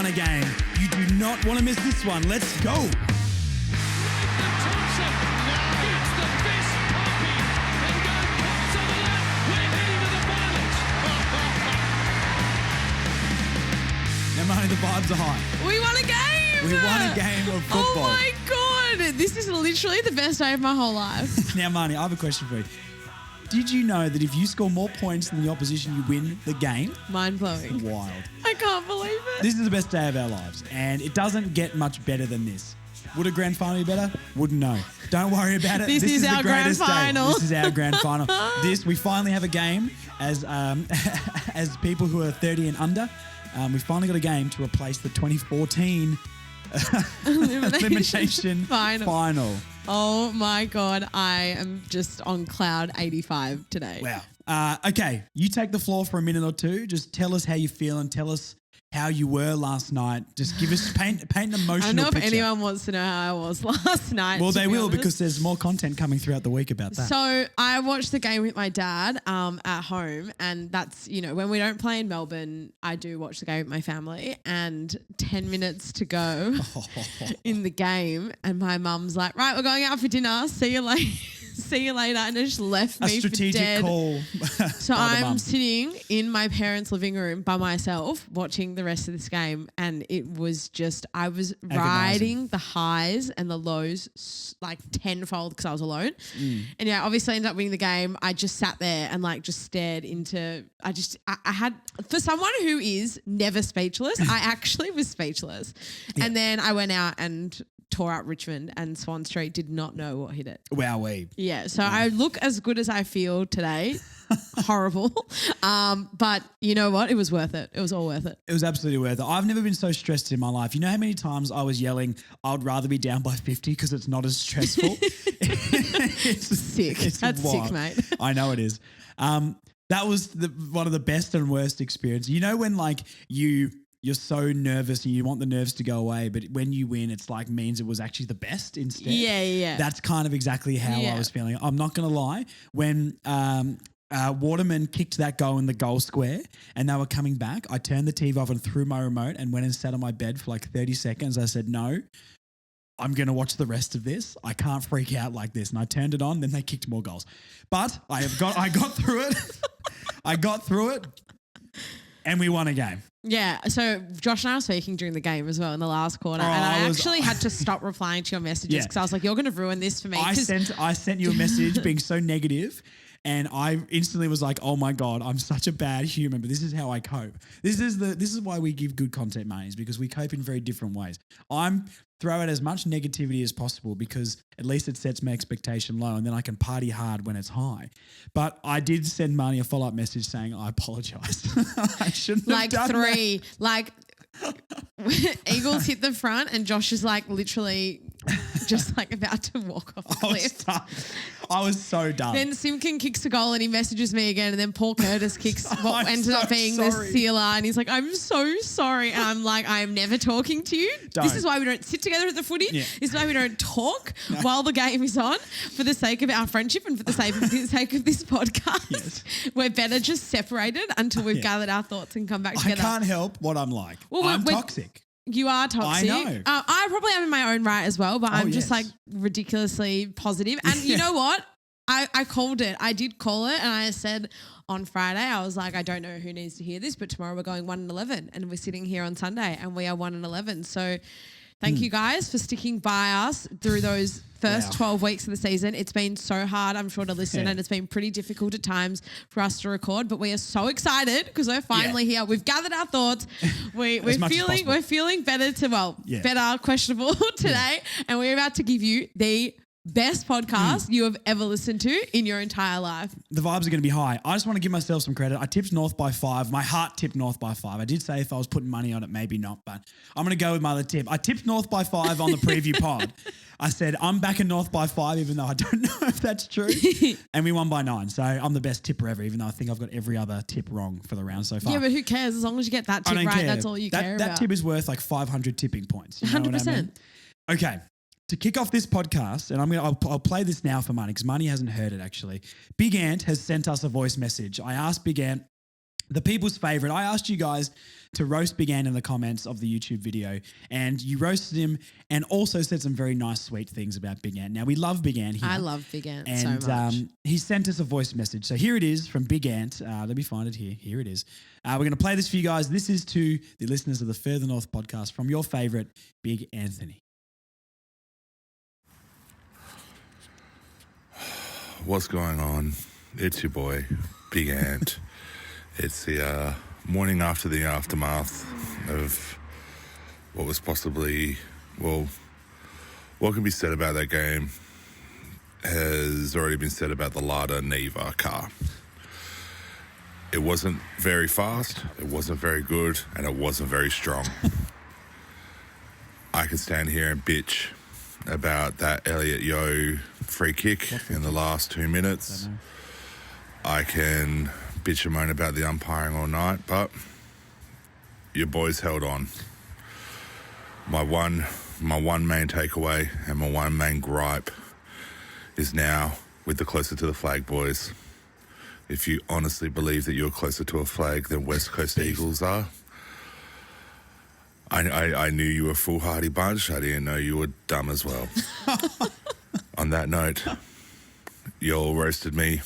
a game. You do not want to miss this one. Let's go. Now, Marnie, the vibes are high. We won a game. We won a game of football. Oh my God. This is literally the best day of my whole life. Now, Marnie, I have a question for you. Did you know that if you score more points than the opposition, you win the game? Mind blowing. Wild. I can't believe it. This is the best day of our lives, and it doesn't get much better than this. Would a grand final be better? Wouldn't know. Don't worry about it. This is our the grand greatest final. Day. This is our grand final. We finally have a game as as people who are 30 and under. We finally got a game to replace the 2014 elimination final. Oh my God, I am just on cloud 85 today. Wow. Okay, you take the floor for a minute or two. Just tell us how you feel and tell us how you were last night. Just give us paint an emotional picture. I don't know if anyone wants to know how I was last night. Well, they will because there's more content coming throughout the week about that. So I watched the game with my dad at home, and that's, when we don't play in Melbourne, I do watch the game with my family, and 10 minutes to go in the game, and my mum's like, right, we're going out for dinner. See you later. See you later, and it just left me for dead. A strategic call. So I'm sitting in my parents' living room by myself watching the rest of this game, and it was just, I was riding the highs and the lows like tenfold because I was alone. And yeah, obviously ended up winning the game. I just sat there and just stared into, I had, for someone who is never speechless, I actually was speechless. Yeah. And then I went out and tore up Richmond, and Swan Street did not know what hit it. Wowee. Yeah, so I look as good as I feel today. Horrible. But you know what? It was worth it. It was all worth it. It was absolutely worth it. I've never been so stressed in my life. You know how many times I was yelling, I would rather be down by 50 because it's not as stressful? It's sick. That's wild. sick, mate. I know it is. That was one of the best and worst experiences. You know when you're so nervous and you want the nerves to go away, but when you win, it's means it was actually the best instead. Yeah. That's kind of exactly how I was feeling. I'm not going to lie. When Waterman kicked that goal in the goal square and they were coming back, I turned the TV off and threw my remote and went and sat on my bed for 30 seconds. I said, no, I'm going to watch the rest of this. I can't freak out like this. And I turned it on, then they kicked more goals. But I got through it. I got through it and we won a game. Yeah, so Josh and I were speaking during the game as well in the last quarter, and I actually had to stop replying to your messages because I was like, you're going to ruin this for me. I sent you a message being so negative, and I instantly was like, oh my God, I'm such a bad human, but this is how I cope. This is why we give good content, mate, is because we cope in very different ways. I'm throw out as much negativity as possible because at least it sets my expectation low and then I can party hard when it's high. But I did send Marnie a follow-up message saying I apologise. I shouldn't have done that. Eagles hit the front and Josh is literally just about to walk off a cliff. I was so done. Then Simpkin kicks a goal and he messages me again, and then Paul Curtis kicks what ended up being the sealer, and he's like, I'm so sorry. And I'm like, I am never talking to you. This is why we don't sit together at the footy. Yeah. This is why we don't talk while the game is on, for the sake of our friendship and for the sake of this podcast. Yes. We're better just separated until we've gathered our thoughts and come back together. I can't help what I'm like. Well, I'm toxic. You are toxic. I know. I probably am in my own right as well, but I'm just ridiculously positive. And you know what? I called it. I did call it, and I said on Friday, I was like, I don't know who needs to hear this, but tomorrow we're going 1-11, and we're sitting here on Sunday, and we are 1-11. So thank you guys for sticking by us through those first 12 weeks of the season. It's been so hard, I'm sure, to listen, and it's been pretty difficult at times for us to record, but we are so excited because we're finally here. We've gathered our thoughts. We're feeling better, questionable today, and we're about to give you the best podcast you have ever listened to in your entire life. The vibes are going to be high. I just want to give myself some credit. I tipped North by 5. My heart tipped North by 5. I did say if I was putting money on it, maybe not, but I'm going to go with my other tip. I tipped North by 5 on the preview pod. I said, I'm backing North by 5, even though I don't know if that's true. And we won by 9. So I'm the best tipper ever, even though I think I've got every other tip wrong for the round so far. Yeah, but who cares? As long as you get that tip right, that's all you care about. That tip is worth 500 tipping points. You know 100%. what I mean? Okay. To kick off this podcast, and I'll play this now for Marnie because Marnie hasn't heard it actually. Big Ant has sent us a voice message. I asked Big Ant the people's favorite. I asked you guys to roast Big Ant in the comments of the YouTube video, and you roasted him and also said some very nice, sweet things about Big Ant. Now, we love Big Ant here. I love Big Ant and, so much. He sent us a voice message. So here it is from Big Ant. Let me find it here. Here it is. We're going to play this for you guys. This is to the listeners of the Further North podcast from your favorite, Big Anthony. What's going on? It's your boy, Big Ant. It's the morning after the aftermath of what was possibly, well, what can be said about that game has already been said about the Lada Neva car. It wasn't very fast, it wasn't very good, and it wasn't very strong. I could stand here and bitch about that Elliot Yeo free kick in the last 2 minutes. I can bitch and moan about the umpiring all night, but your boys held on. My one main takeaway and my one main gripe is now with the Closer to the Flag boys. If you honestly believe that you're closer to a flag than West Coast Eagles are, I knew you were a foolhardy bunch. I didn't know you were dumb as well. On that note, you all roasted me.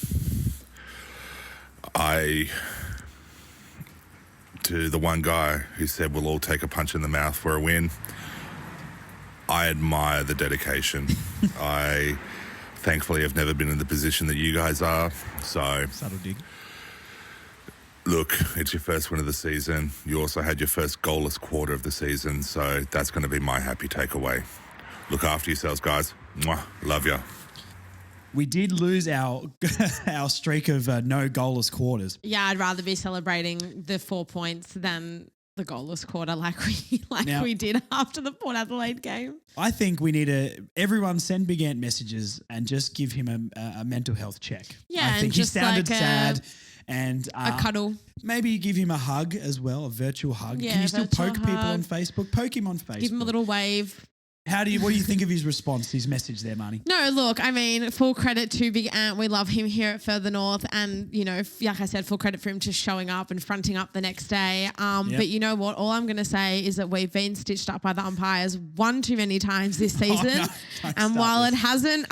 To the one guy who said we'll all take a punch in the mouth for a win, I admire the dedication. I thankfully have never been in the position that you guys are. So, subtle dig. Look, it's your first win of the season. You also had your first goalless quarter of the season, so that's going to be my happy takeaway. Look after yourselves, guys. Mwah. Love ya. We did lose our streak of no goalless quarters. Yeah, I'd rather be celebrating the 4 points than the goalless quarter like we did after the Port Adelaide game. I think we need everyone send Big Ant messages and just give him a mental health check. Yeah, I think he sounded sad. And a cuddle. Maybe give him a hug as well, a virtual hug. Yeah, can you still poke hug. people on Facebook? Poke him on Facebook. Give him a little wave. What do you think of his response, his message there, Marnie? No, look, I mean, full credit to Big Ant. We love him here at Further North. And, you know, like I said, full credit for him just showing up and fronting up the next day. But you know what? All I'm going to say is that we've been stitched up by the umpires one too many times this season. And while it hasn't,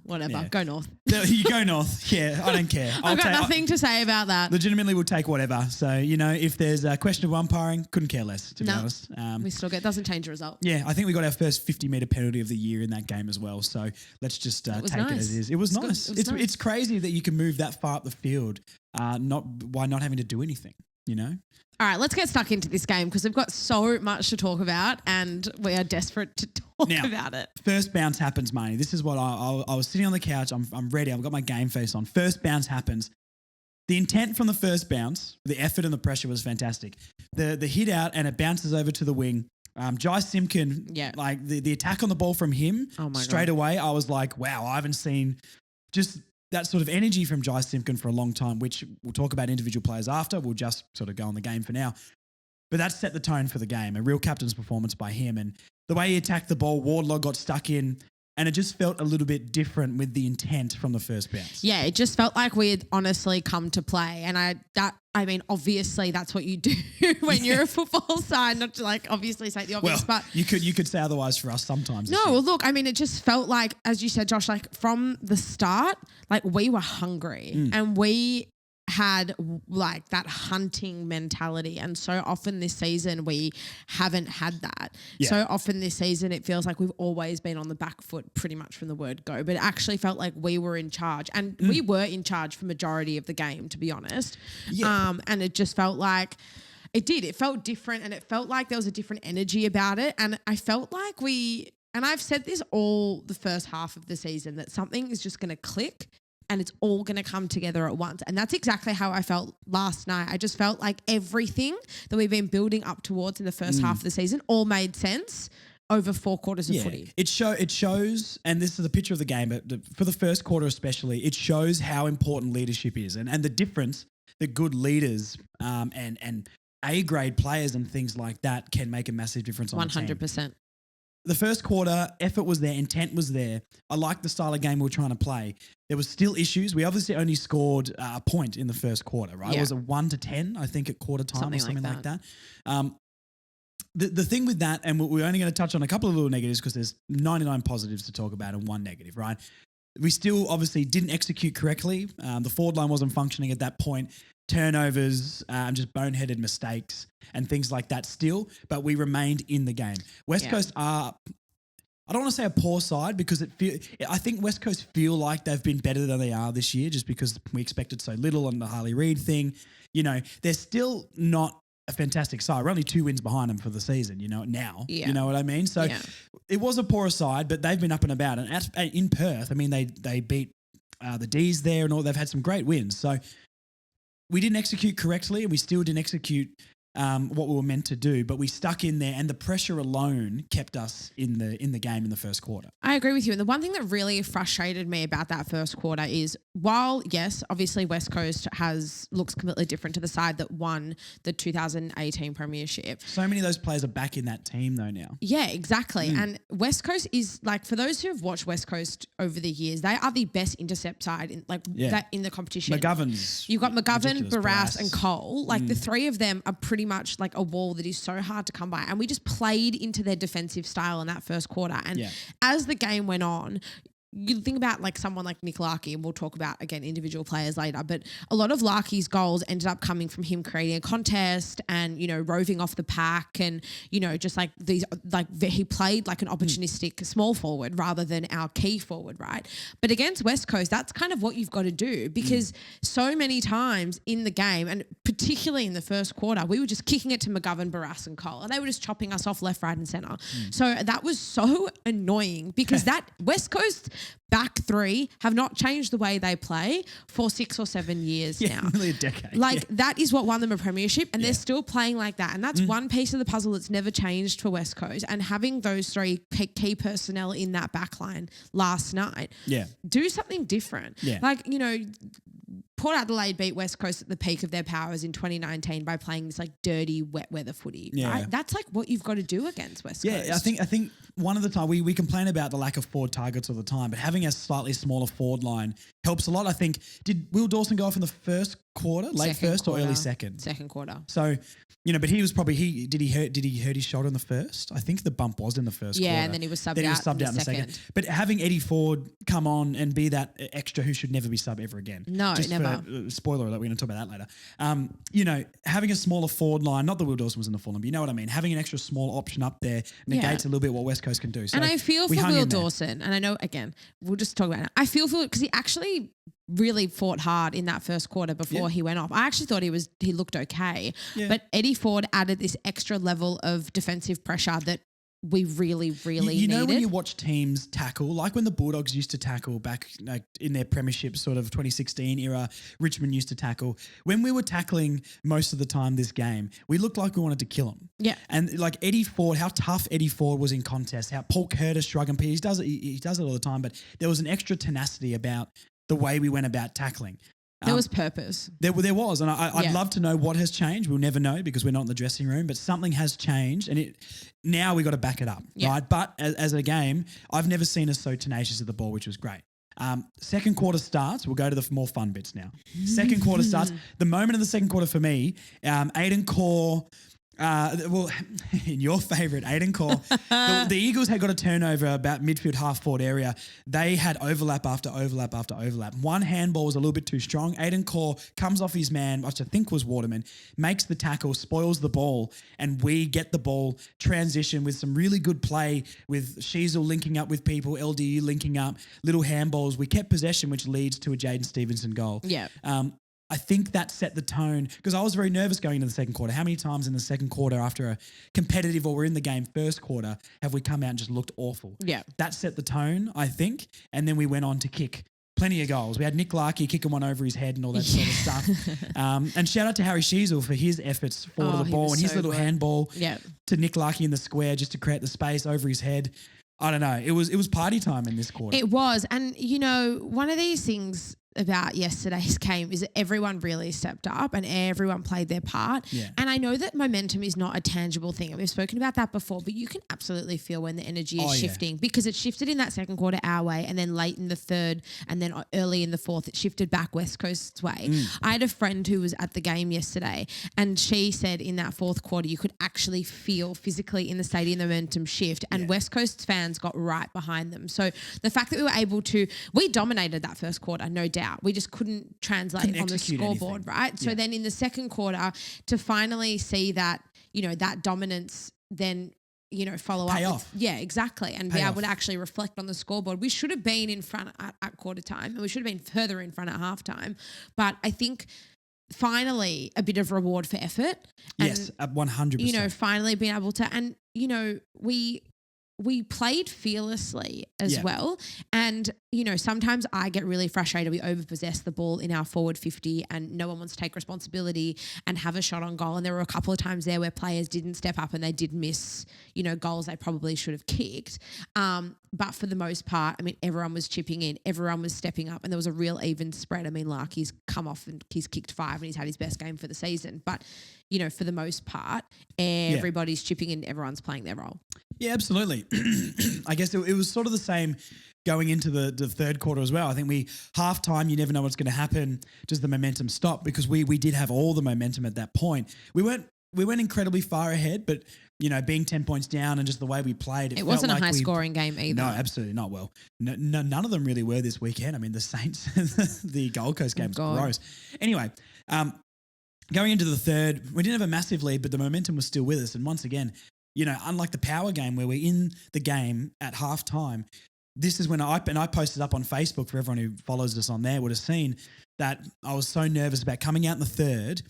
whatever. Yeah. Go North. You go North. Yeah, I don't care. I've got nothing to say about that. Legitimately, we'll take whatever. So, if there's a question of umpiring, couldn't care less, to be honest. We still doesn't change the result. Yeah, I think we got our first 50-metre penalty of the year in that game as well. So let's just take it as is. It was nice. It's crazy that you can move that far up the field, not having to do anything, All right, let's get stuck into this game because we've got so much to talk about and we are desperate to talk about it. First bounce happens, Marnie. This is what I was sitting on the couch. I'm ready. I've got my game face on. First bounce happens. The intent from the first bounce, the effort and the pressure was fantastic. The hit out and it bounces over to the wing. Jai Simpkin, like the attack on the ball from him straight away, I was like, wow, I haven't seen just that sort of energy from Jai Simpkin for a long time, which we'll talk about individual players after. We'll just sort of go on the game for now. But that set the tone for the game, a real captain's performance by him. And the way he attacked the ball, Wardlaw got stuck in, and it just felt a little bit different with the intent from the first bounce. Yeah, it just felt like we had honestly come to play. And obviously that's what you do when you're a football side, not to obviously say the obvious, but you could say otherwise for us sometimes. No, well, look, it just felt like, as you said, Josh, from the start, we were hungry and we had that hunting mentality. And so often this season we haven't had that. Yeah. So often this season it feels like we've always been on the back foot pretty much from the word go, but it actually felt like we were in charge and we were in charge for majority of the game, to be honest. Yeah. And it just felt like it felt different and it felt like there was a different energy about it. And I felt like and I've said this all the first half of the season, that something is just going to click and it's all going to come together at once. And that's exactly how I felt last night. I just felt like everything that we've been building up towards in the first half of the season all made sense over 4 quarters of footy. It shows, and this is a picture of the game, but for the first quarter especially, it shows how important leadership is and the difference that good leaders and A-grade players and things like that can make a massive difference on 100%. the first quarter, effort was there, intent was there. I liked the style of game we were trying to play. There was still issues. We obviously only scored a point in the first quarter, right? Yeah. It was a 1-10, I think, at quarter time or something like that. The thing with that, and we're only going to touch on a couple of little negatives because there's 99 positives to talk about and one negative, right? We still obviously didn't execute correctly. The forward line wasn't functioning at that point. Turnovers, just boneheaded mistakes and things like that still, but we remained in the game. West Coast are, I don't want to say a poor side because I think West Coast feel like they've been better than they are this year just because we expected so little on the Harley Reid thing. You know, they're still not a fantastic side. We're only 2 wins behind them for the season, now. Yeah. You know what I mean? So it was a poorer side, but they've been up and about. And in Perth, I mean, they beat the D's there and all. They've had some great wins. So we didn't execute correctly and we still didn't execute what we were meant to do, but we stuck in there and the pressure alone kept us in the game in the first quarter. I agree with you. And the one thing that really frustrated me about that first quarter is while, yes, obviously West Coast looks completely different to the side that won the 2018 premiership. So many of those players are back in that team though now. Yeah, exactly. And West Coast is like, for those who have watched West Coast over the years, they are the best intercept side in the competition. McGovern's. You've got McGovern, ridiculous. Barras and Cole. Like the three of them are pretty much like a wall that is so hard to come by. And we just played into their defensive style in that first quarter. And as the game went on, you think about like someone like Nick Larkey, and we'll talk about, again, individual players later, but a lot of Larkey's goals ended up coming from him creating a contest and, roving off the pack and, just like these, like he played like an opportunistic small forward rather than our key forward, right? But against West Coast, that's kind of what you've got to do because so many times in the game, and particularly in the first quarter, we were just kicking it to McGovern, Barras and Cole, and they were just chopping us off left, right and centre. So that was so annoying because that West Coast back three have not changed the way they play for 6 or 7 years now. Nearly a decade. That is what won them a premiership and they're still playing like that. And that's one piece of the puzzle that's never changed for West Coast. And having those three key personnel in that back line last night, do something different. Yeah. Port Adelaide beat West Coast at the peak of their powers in 2019 by playing this like dirty wet weather footy. Yeah. Right? That's like what you've got to do against West Coast. Yeah, I think one of the time we complain about the lack of forward targets all the time, but having a slightly smaller forward line helps a lot. I think, did Will Dawson go off in the first quarter, late first or early second? Second quarter. So, but he was probably did he hurt his shoulder in the first? I think the bump was in the first quarter. Yeah, and then he was subbed out in the second. But having Eddie Ford come on and be that extra who should never be sub ever again. No, never. Spoiler alert, we're going to talk about that later. Having a smaller forward line, not that Will Dawson was in the full line, but you know what I mean? Having an extra small option up there negates a little bit what West Coast can do. So and I feel for Will Dawson, and I know, again, we'll just talk about it. I feel for it because he actually really fought hard in that first quarter before he went off. I actually thought he looked okay, but Eddie Ford added this extra level of defensive pressure that we really needed. You know when you watch teams tackle, like when the Bulldogs used to tackle back in their premiership sort of 2016 era, Richmond used to tackle. When we were tackling most of the time this game, we looked like we wanted to kill them. Yeah. And like Eddie Ford, how tough Eddie Ford was in contests, how Paul Curtis, Shrug and P, he does it all the time, but there was an extra tenacity about the way we went about tackling. There was purpose. There was, and I'd love to know what has changed. We'll never know because we're not in the dressing room, but something has changed, and now we got to back it up, right? But as a game, I've never seen us so tenacious at the ball, which was great. Second quarter starts. We'll go to the more fun bits now. Second quarter starts. The moment of the second quarter for me, Aiden Core. In your favourite, Aiden Core, the Eagles had got a turnover about midfield half forward area. They had overlap after overlap after overlap. One handball was a little bit too strong. Aiden Core comes off his man, which I think was Waterman, makes the tackle, spoils the ball, and we get the ball, transition with some really good play with Sheasel linking up with people, LDU linking up, little handballs. We kept possession, which leads to a Jaden Stevenson goal. Yeah. I think that set the tone because I was very nervous going into the second quarter. How many times in the second quarter after a competitive or we're in the game first quarter have we come out and just looked awful? Yeah. That set the tone, I think. And then we went on to kick plenty of goals. We had Nick Larkey kicking one over his head and all that sort of stuff. And shout out to Harry Sheasel for his efforts forward of the ball and his little handball to Nick Larkey in the square just to create the space over his head. I don't know. It was party time in this quarter. It was. And, one of these things about yesterday's game is that everyone really stepped up and everyone played their part. Yeah. And I know that momentum is not a tangible thing. And we've spoken about that before, but you can absolutely feel when the energy is shifting because it shifted in that second quarter our way, and then late in the third, and then early in the fourth, it shifted back West Coast's way. I had a friend who was at the game yesterday, and she said in that fourth quarter, you could actually feel physically in the stadium the momentum shift, and West Coast fans got right behind them. So the fact that we were able to, we dominated that first quarter, no doubt. We just couldn't translate on the scoreboard, right? So then in the second quarter, to finally see that, you know, that dominance then, you know, follow Pay up. off. Yeah, exactly. And Pay be off. able to actually reflect on the scoreboard. We should have been in front at quarter time, and we should have been further in front at halftime. But I think finally a bit of reward for effort. And, Yes, 100%. you know, finally being able to, and, you know, we played fearlessly as well. And, you know, sometimes I get really frustrated. We overpossess the ball in our forward 50 and no one wants to take responsibility and have a shot on goal. And there were a couple of times there where players didn't step up and they did miss, you know, goals they probably should have kicked. But for the most part, I mean, everyone was chipping in, everyone was stepping up, and there was a real even spread. I mean, Larky's come off and he's kicked 5 and he's had his best game for the season. But, you know, for the most part, everybody's chipping in, everyone's playing their role. Yeah, absolutely. I guess it was sort of the same going into the third quarter as well. I think halftime, you never know what's going to happen. Does the momentum stop? Because we did have all the momentum at that point. We weren't incredibly far ahead, but, you know, being 10 points down and just the way we played, it wasn't a high-scoring game either. No, absolutely not. Well, none of them really were this weekend. I mean, the Saints, the Gold Coast game was gross. Anyway, going into the third, we didn't have a massive lead, but the momentum was still with us. And once again, you know, unlike the power game where we're in the game at halftime, this is when I posted up on Facebook for everyone who follows us on there would have seen that I was so nervous about coming out in the third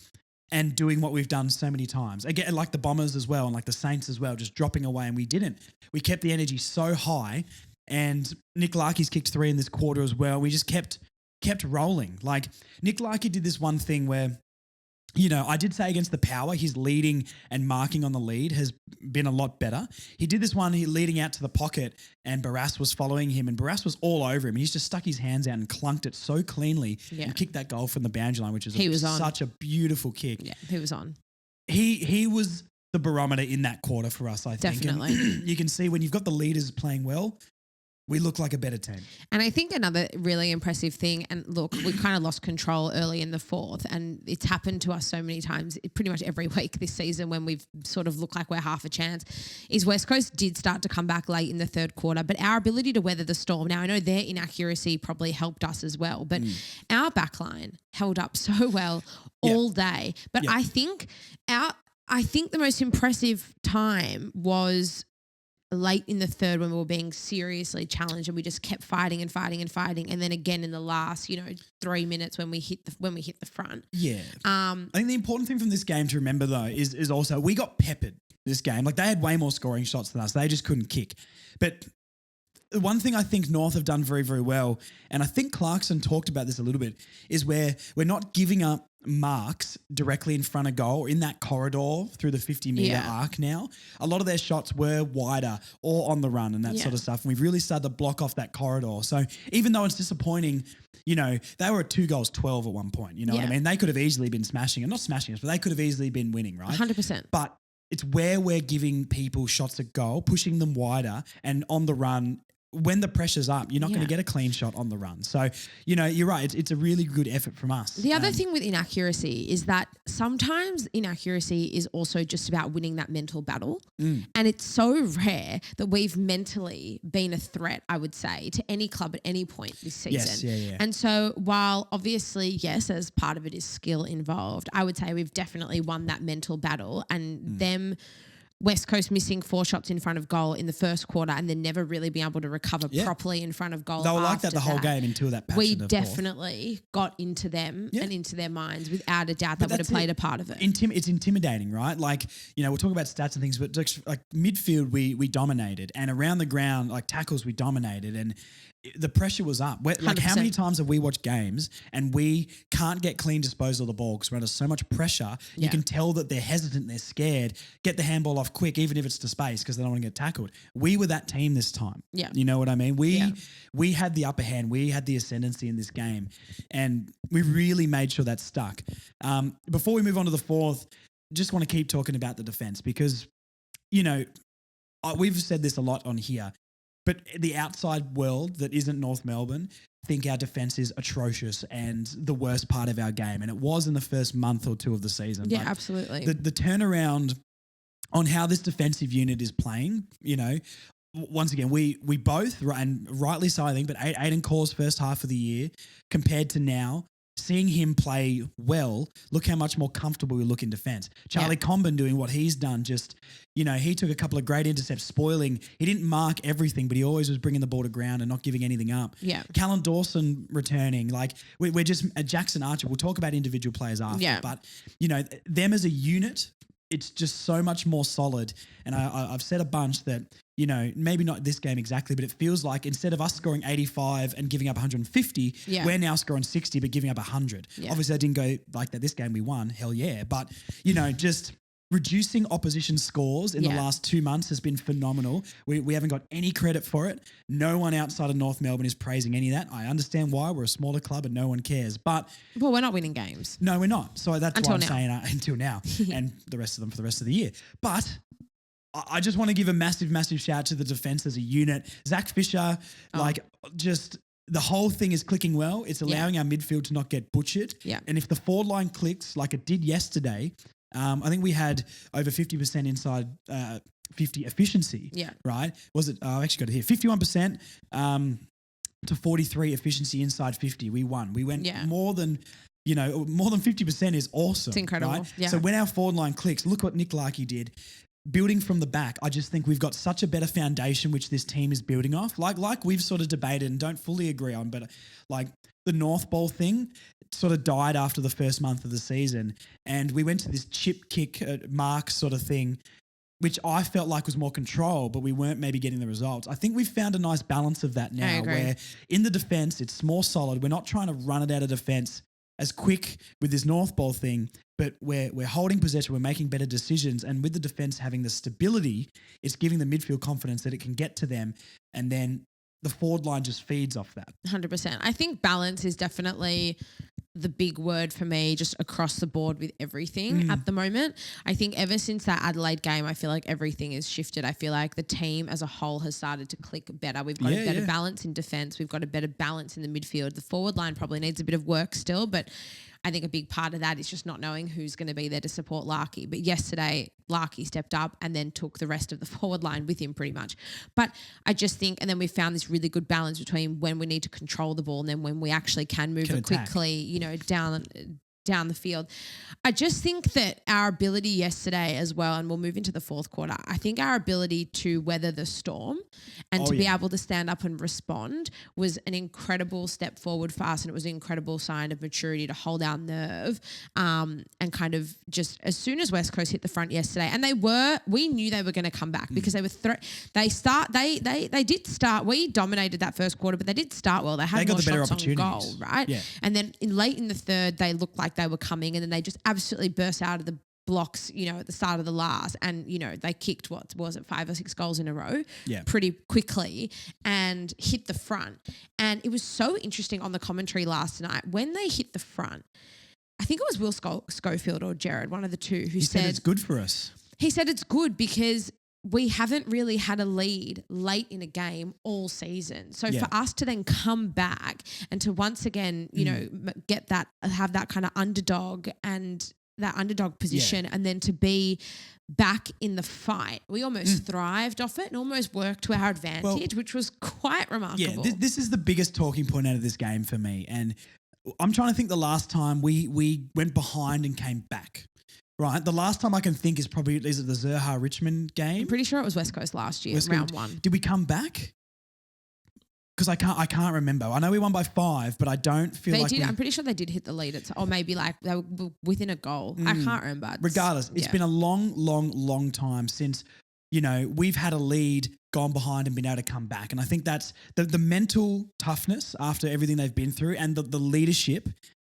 and doing what we've done so many times. Again, like the Bombers as well and like the Saints as well, just dropping away, and we didn't. We kept the energy so high, and Nick Larky's kicked 3 in this quarter as well. We just kept rolling. Like Nick Larky did this one thing where, you know, I did say against the power, his leading and marking on the lead has been a lot better. He did this one, leading out to the pocket, and Barras was following him, and Barras was all over him. And he's just stuck his hands out and clunked it so cleanly and kicked that goal from the boundary line, which is such a beautiful kick. Yeah, he was on. He was the barometer in that quarter for us, I think. Definitely. And you can see when you've got the leaders playing well, we look like a better team. And I think another really impressive thing, and look, we kind of lost control early in the fourth, and it's happened to us so many times, pretty much every week this season when we've sort of looked like we're half a chance, is West Coast did start to come back late in the third quarter, but our ability to weather the storm, now I know their inaccuracy probably helped us as well, but our backline held up so well all day. But I think the most impressive time was late in the third when we were being seriously challenged, and we just kept fighting and fighting and fighting, and then again in the last 3 minutes when we hit the front. Yeah. I think the important thing from this game to remember though is also we got peppered this game. Like they had way more scoring shots than us. They just couldn't kick. But the one thing I think North have done very, very well, and I think Clarkson talked about this a little bit, is where we're not giving up marks directly in front of goal or in that corridor through the 50-meter arc now. A lot of their shots were wider or on the run and that sort of stuff. And we've really started to block off that corridor. So even though it's disappointing, you know, they were at 2 goals 12 at one point. You know what I mean? They could have easily been smashing it. Not smashing us, but they could have easily been winning, right? 100%. But it's where we're giving people shots at goal, pushing them wider and on the run. When the pressure's up, you're not going to get a clean shot on the run. So, you know, you're right. It's a really good effort from us. The other thing with inaccuracy is that sometimes inaccuracy is also just about winning that mental battle. And it's so rare that we've mentally been a threat, I would say, to any club at any point this season. Yes, And so while obviously, yes, as part of it is skill involved, I would say we've definitely won that mental battle, and them West Coast missing 4 shots in front of goal in the first quarter and then never really being able to recover properly in front of goal. They were like that the whole game until that patch. We definitely got into them and into their minds without a doubt. That would have played a part of it. It's intimidating, right? Like, you know, we'll talk about stats and things, but like midfield, we dominated, and around the ground, like tackles, we dominated. And the pressure was up. Like, how 100%. many times have we watched games and we can't get clean disposal of the ball because we're under so much pressure? You Yeah. can tell that they're hesitant, they're scared. Get the handball off quick, even if it's to space, because they don't want to get tackled. We were that team this time. Yeah. You know what I mean? We Yeah. had the upper hand. We had the ascendancy in this game, and we really made sure that stuck. Before we move on to the fourth, just want to keep talking about the defense because, you know, we've said this a lot on here. But the outside world that isn't North Melbourne think our defence is atrocious and the worst part of our game. And it was in the first month or two of the season. Yeah, but absolutely. The turnaround on how this defensive unit is playing, you know, once again, we both, and rightly so I think, but Aiden Corr's first half of the year compared to now, seeing him play well, look how much more comfortable we look in defence. Charlie Comben doing what he's done, just, you know, he took a couple of great intercepts, spoiling. He didn't mark everything, but he always was bringing the ball to ground and not giving anything up. Yeah. Callan Dawson returning. Like, we're just, Jackson Archer, we'll talk about individual players after, but, you know, them as a unit, it's just so much more solid. And I've said a bunch that, you know, maybe not this game exactly, but it feels like instead of us scoring 85 and giving up 150, we're now scoring 60 but giving up 100. Yeah. Obviously, I didn't go like that. This game we won, hell yeah. But, you know, just reducing opposition scores in the last 2 months has been phenomenal. We haven't got any credit for it. No one outside of North Melbourne is praising any of that. I understand why. We're a smaller club and no one cares. But well, we're not winning games. No, we're not. So that's until why I'm now. saying until now and the rest of them for the rest of the year. But I just want to give a massive, massive shout out to the defense as a unit. Zach Fisher, like, just the whole thing is clicking well. It's allowing our midfield to not get butchered. Yeah. And if the forward line clicks like it did yesterday, I think we had over 50% inside 50 efficiency. Yeah. Right? Was it? I've actually got it here. 51% to 43 efficiency inside 50. We won. We went more than... You know, more than 50% is awesome. It's incredible. Right? Yeah. So when our forward line clicks, look what Nick Larkey did. Building from the back, I just think we've got such a better foundation which this team is building off. Like we've sort of debated and don't fully agree on, but like the North Bowl thing sort of died after the first month of the season. And we went to this chip kick mark sort of thing, which I felt like was more control, but we weren't maybe getting the results. I think we've found a nice balance of that now where in the defense, it's more solid. We're not trying to run it out of defense as quick with this North Bowl thing, but we're holding possession, we're making better decisions, and with the defense having the stability, it's giving the midfield confidence that it can get to them, and then the forward line just feeds off that. 100%. I think balance is definitely the big word for me just across the board with everything at the moment. I think ever since that Adelaide game, I feel like everything is shifted. I feel like the team as a whole has started to click better. We've got a better balance in defence. We've got a better balance in the midfield. The forward line probably needs a bit of work still, but I think a big part of that is just not knowing who's going to be there to support Larkey. But yesterday, Larkey stepped up and then took the rest of the forward line with him pretty much. But I just think, and then we found this really good balance between when we need to control the ball and then when we actually can move it quickly, you know, down the field. I just think that our ability yesterday as well, and we'll move into the fourth quarter, I think our ability to weather the storm and to be able to stand up and respond was an incredible step forward for us, and it was an incredible sign of maturity to hold our nerve and kind of just as soon as West Coast hit the front yesterday, and we knew they were going to come back because they were they did start. We dominated that first quarter, but they did start well. They had more shots on goal, right? Yeah. And then late in the third, they looked like they were coming, and then they just absolutely burst out of the blocks, you know, at the start of the last, and you know they kicked 5 or 6 goals in a row pretty quickly and hit the front. And it was so interesting on the commentary last night when they hit the front. I think it was Will Schofield or Jared, one of the two, who said it's good for us. He said it's good because we haven't really had a lead late in a game all season. So for us to then come back and to once again, you know, have that kind of underdog and that underdog position and then to be back in the fight, we almost thrived off it and almost worked to our advantage, which was quite remarkable. Yeah, this is the biggest talking point out of this game for me. And I'm trying to think the last time we went behind and came back. Right, the last time I can think is probably the Zerha Richmond game. I'm pretty sure it was West Coast last year, round 1. Did we come back? Because I can't remember. I know we won by 5, but I don't feel like I'm pretty sure they did hit the lead, or maybe like they were within a goal. I can't remember. Regardless, it's been a long, long, long time since we've had a lead, gone behind and been able to come back. And I think that's the mental toughness after everything they've been through and the leadership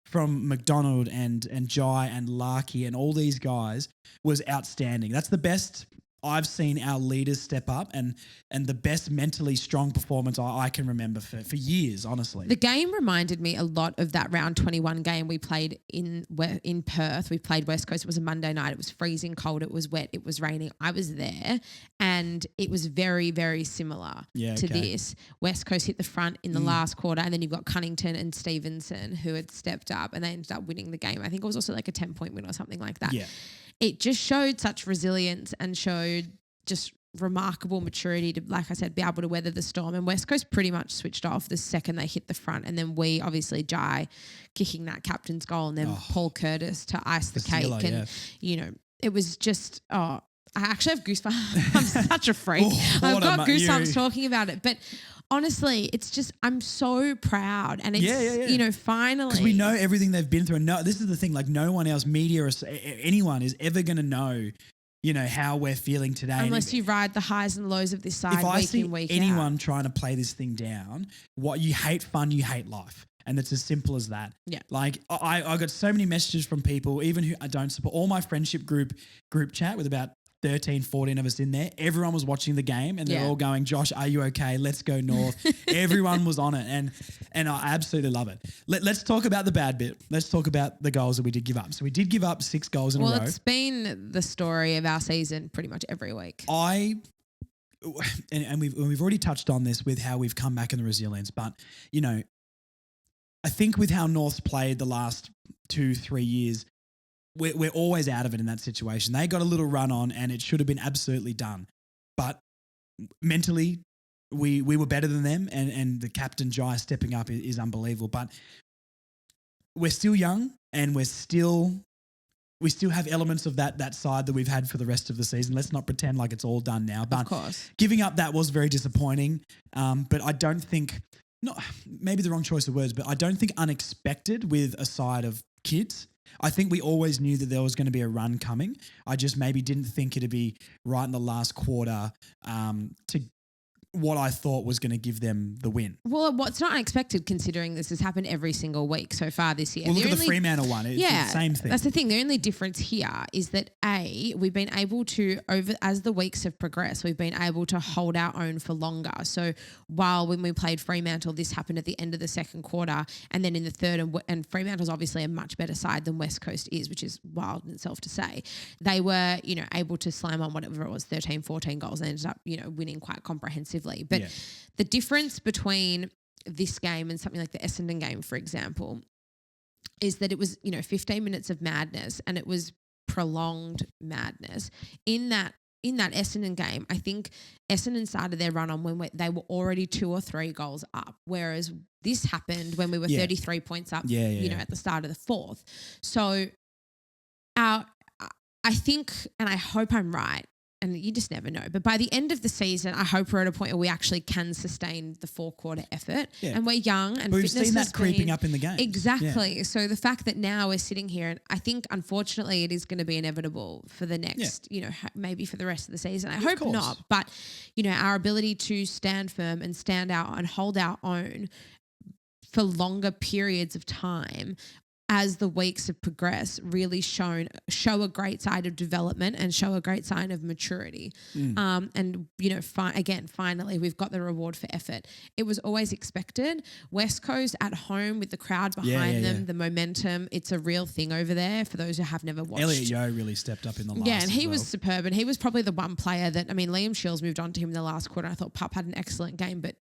from McDonald and Jai and Larky and all these guys was outstanding. That's the best I've seen our leaders step up and the best mentally strong performance I can remember for years, honestly. The game reminded me a lot of that round 21 game we played in Perth. We played West Coast. It was a Monday night. It was freezing cold. It was wet. It was raining. I was there and it was very, very similar to this. West Coast hit the front in the last quarter and then you've got Cunnington and Stevenson who had stepped up and they ended up winning the game. I think it was also like a 10-point win or something like that. Yeah. It just showed such resilience and showed just remarkable maturity to, like I said, be able to weather the storm. And West Coast pretty much switched off the second they hit the front. And then we obviously Jai kicking that captain's goal and then Paul Curtis to ice the cake. And, it was just, I actually have goosebumps. I'm such a freak. I've got goosebumps talking about it. But honestly, it's just, I'm so proud. And it's, finally. Because we know everything they've been through. And this is the thing, like no one else, media or anyone is ever going to know, how we're feeling today. Unless you ride the highs and lows of this side week in, week out. If I see anyone trying to play this thing down, what you hate fun, you hate life. And it's as simple as that. Yeah. Like I got so many messages from people, even who I don't support. All my friendship group chat with about 13, 14 of us in there. Everyone was watching the game and they're all going, Josh, are you okay? Let's go north. Everyone was on it and I absolutely love it. Let's talk about the bad bit. Let's talk about the goals that we did give up. So we did give up 6 goals in a row. Well, it's been the story of our season pretty much every week. And we've already touched on this with how we've come back in the resilience, but, I think with how North's played the last 2-3 years, we're always out of it in that situation. They got a little run on and it should have been absolutely done. But mentally, we were better than them and the captain Jai stepping up is unbelievable. But we're still young and we still have elements of that side that we've had for the rest of the season. Let's not pretend like it's all done now. But of course. Giving up that was very disappointing. But I don't think, maybe the wrong choice of words, but I don't think unexpected with a side of kids. I think we always knew that there was going to be a run coming. I just maybe didn't think it'd be right in the last quarter to what I thought was going to give them the win. Well, what's not unexpected considering this has happened every single week so far this year. Well, look at the Fremantle one. It's the same thing. That's the thing. The only difference here is that we've been able to, as the weeks have progressed, we've been able to hold our own for longer. So while when we played Fremantle, this happened at the end of the second quarter and then in the third, and Fremantle's obviously a much better side than West Coast is, which is wild in itself to say. They were, able to slam on whatever it was, 13, 14 goals and ended up, winning quite comprehensively. But the difference between this game and something like the Essendon game, for example, is that it was, 15 minutes of madness and it was prolonged madness. In that Essendon game, I think Essendon started their run on when they were already 2 or 3 goals up, whereas this happened when we were 33 points up, at the start of the fourth. So I think, and I hope I'm right, and you just never know. But by the end of the season, I hope we're at a point where we actually can sustain the 4-quarter effort. Yeah. And we're young and we've fitness seen that creeping up in the game. Exactly. Yeah. So the fact that now we're sitting here, and I think unfortunately it is going to be inevitable for the next, maybe for the rest of the season. I hope not. But, our ability to stand firm and stand out and hold our own for longer periods of time as the weeks have progressed, really show a great side of development and show a great sign of maturity. And, finally, we've got the reward for effort. It was always expected. West Coast at home with the crowd behind them, the momentum, it's a real thing over there for those who have never watched. Elliot Yeo really stepped up in the last. Yeah, and he was superb. And he was probably the one player that, Liam Shields moved on to him in the last quarter. I thought Pup had an excellent game, but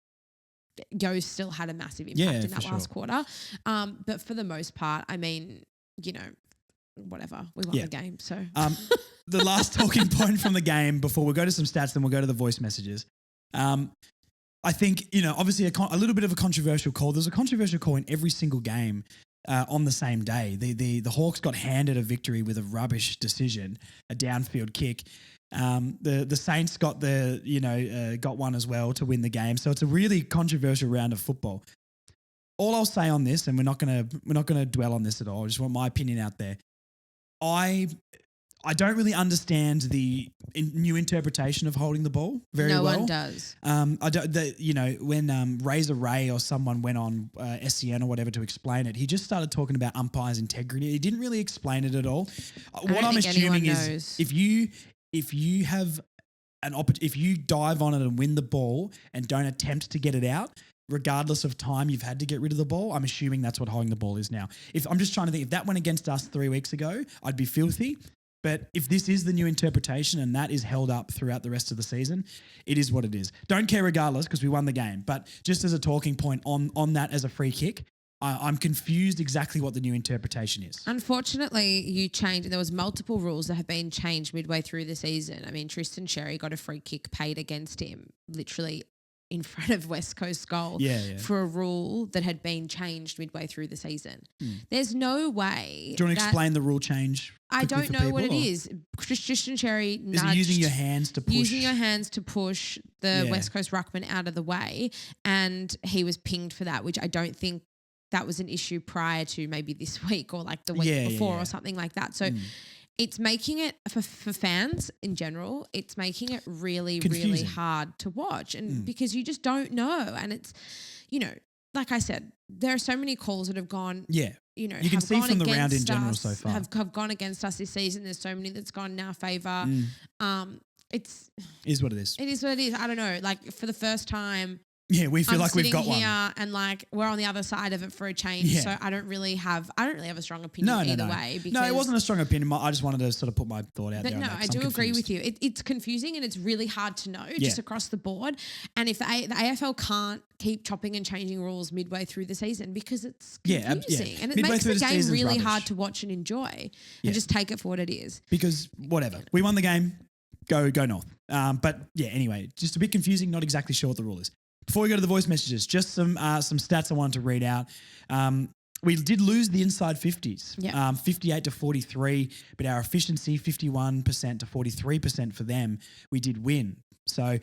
Yo still had a massive impact in that last quarter. But for the most part, whatever. We won the game. So the last talking point from the game before we go to some stats, then we'll go to the voice messages. I think, obviously a little bit of a controversial call. There's a controversial call in every single game on the same day. The Hawks got handed a victory with a rubbish decision, a downfield kick. The Saints got got one as well to win the game. So it's a really controversial round of football. All I'll say on this, and we're not gonna dwell on this at all. I just want my opinion out there. I I don't really understand the new interpretation of holding the ball very well. No one does. I don't. When Razor Ray or someone went on SCN or whatever to explain it, he just started talking about umpire's integrity. He didn't really explain it at all. What I'm assuming is if you have if you dive on it and win the ball and don't attempt to get it out, regardless of time you've had to get rid of the ball, I'm assuming that's what holding the ball is now. If I'm just trying to think, if that went against us 3 weeks ago, I'd be filthy. But if this is the new interpretation and that is held up throughout the rest of the season, it is what it is. Don't care regardless because we won the game. But just as a talking point on that as a free kick, I'm confused exactly what the new interpretation is. Unfortunately, you changed. There was multiple rules that have been changed midway through the season. I mean, Tristan Sherry got a free kick paid against him, literally in front of West Coast goal for a rule that had been changed midway through the season. There's no way. Do you want to explain the rule change? I don't know what it is. Tristan Sherry nudged. Is it using your hands to push? Using your hands to push the West Coast ruckman out of the way, and he was pinged for that, which I don't think that was an issue prior to maybe this week or like the week before or something like that. So it's making it for fans in general, it's making it really, confusing. really hard to watch. And because you just don't know. And it's, like I said, there are so many calls that have gone, you can see from the round in general so far. Have gone against us this season. There's so many that's gone in our favour. It is what it is. It is what it is. I don't know. Like for the first time, we feel like we've got one. And like we're on the other side of it for a change. So I don't really have a strong opinion either way. No, it wasn't a strong opinion. I just wanted to sort of put my thought out there. But no, I do agree with you. It's confusing and it's really hard to know just across the board. And if the AFL can't keep chopping and changing rules midway through the season because it's confusing and it midway makes the game really rubbish. Hard to watch and enjoy and just take it for what it is. Because whatever, we won the game. Go North. But anyway, just a bit confusing. Not exactly sure what the rule is. Before we go to the voice messages, just some stats I wanted to read out. We did lose the inside 50s, 58 to 43, but our efficiency 51% to 43% for them. We did win. So,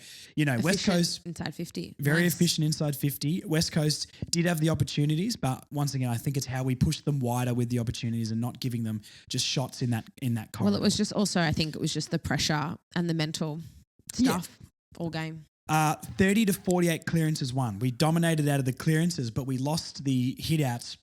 West Coast inside 50, very efficient inside 50. West Coast did have the opportunities, but once again, I think it's how we push them wider with the opportunities and not giving them just shots in that corridor. Well, it was just also I think it was just the pressure and the mental stuff all game. 30 to 48 clearances won. We dominated out of the clearances, but we lost the hit-outs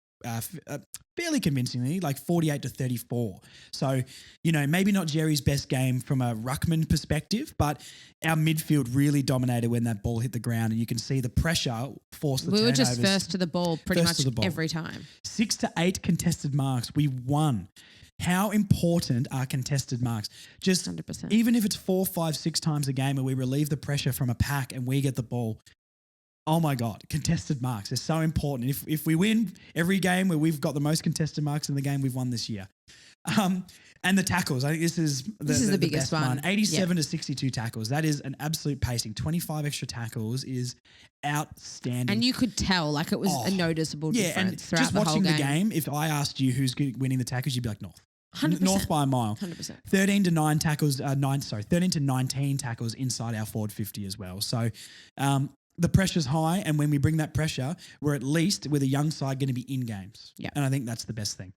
fairly convincingly, like 48 to 34. So, maybe not Jerry's best game from a ruckman perspective, but our midfield really dominated when that ball hit the ground, and you can see the pressure force the turnovers. We were just first to the ball pretty much every time. 6 to 8 contested marks. We won. How important are contested marks? Just 100%. Even if it's 4, 5, 6 times a game and we relieve the pressure from a pack and we get the ball, oh my God, contested marks are so important. If we win every game where we've got the most contested marks in the game, we've won this year. And the tackles, I think this is the biggest best one. 87 to 62 tackles. That is an absolute pacing. 25 extra tackles is outstanding. And you could tell, like it was a noticeable difference throughout the whole game. Just watching the game, if I asked you who's winning the tackles, you'd be like North. 100%. North by a mile. 100%. 13 to 19 tackles inside our forward 50 as well. So the pressure's high, and when we bring that pressure, we're at least, with a young side, going to be in games. Yeah. And I think that's the best thing.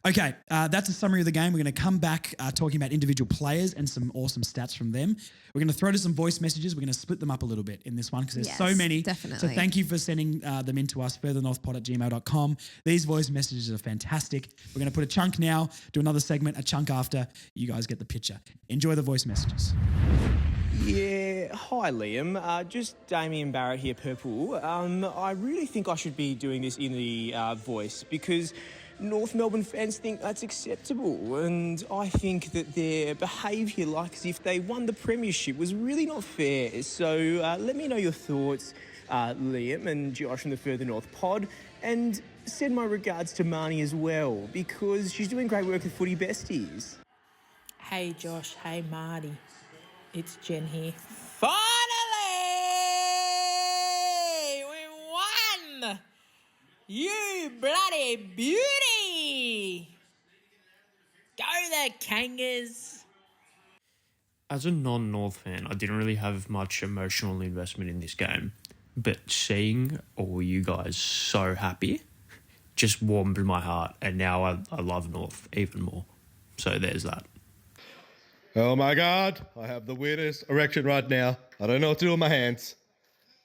Okay, that's a summary of the game. We're going to come back talking about individual players and some awesome stats from them. We're going to throw to some voice messages. We're going to split them up a little bit in this one because there's so many. Definitely. So thank you for sending them in to us, furthernorthpod@gmail.com. These voice messages are fantastic. We're going to put a chunk now, do another segment, a chunk after. You guys get the picture. Enjoy the voice messages. Yeah, hi Liam. Just Damien Barrett here, Purple. I really think I should be doing this in the voice because North Melbourne fans think that's acceptable, and I think that their behaviour, like as if they won the premiership, was really not fair. So let me know your thoughts, Liam and Josh from the Further North pod, and send my regards to Marnie as well because she's doing great work with Footy Besties. Hey Josh, hey Marty. It's Jen here. Finally! We won! You bloody beauty! Go the Kangas! As a non-North fan, I didn't really have much emotional investment in this game, but seeing all you guys so happy just warmed my heart, and now I love North even more. So there's that. Oh my God, I have the weirdest erection right now. I don't know what to do with my hands.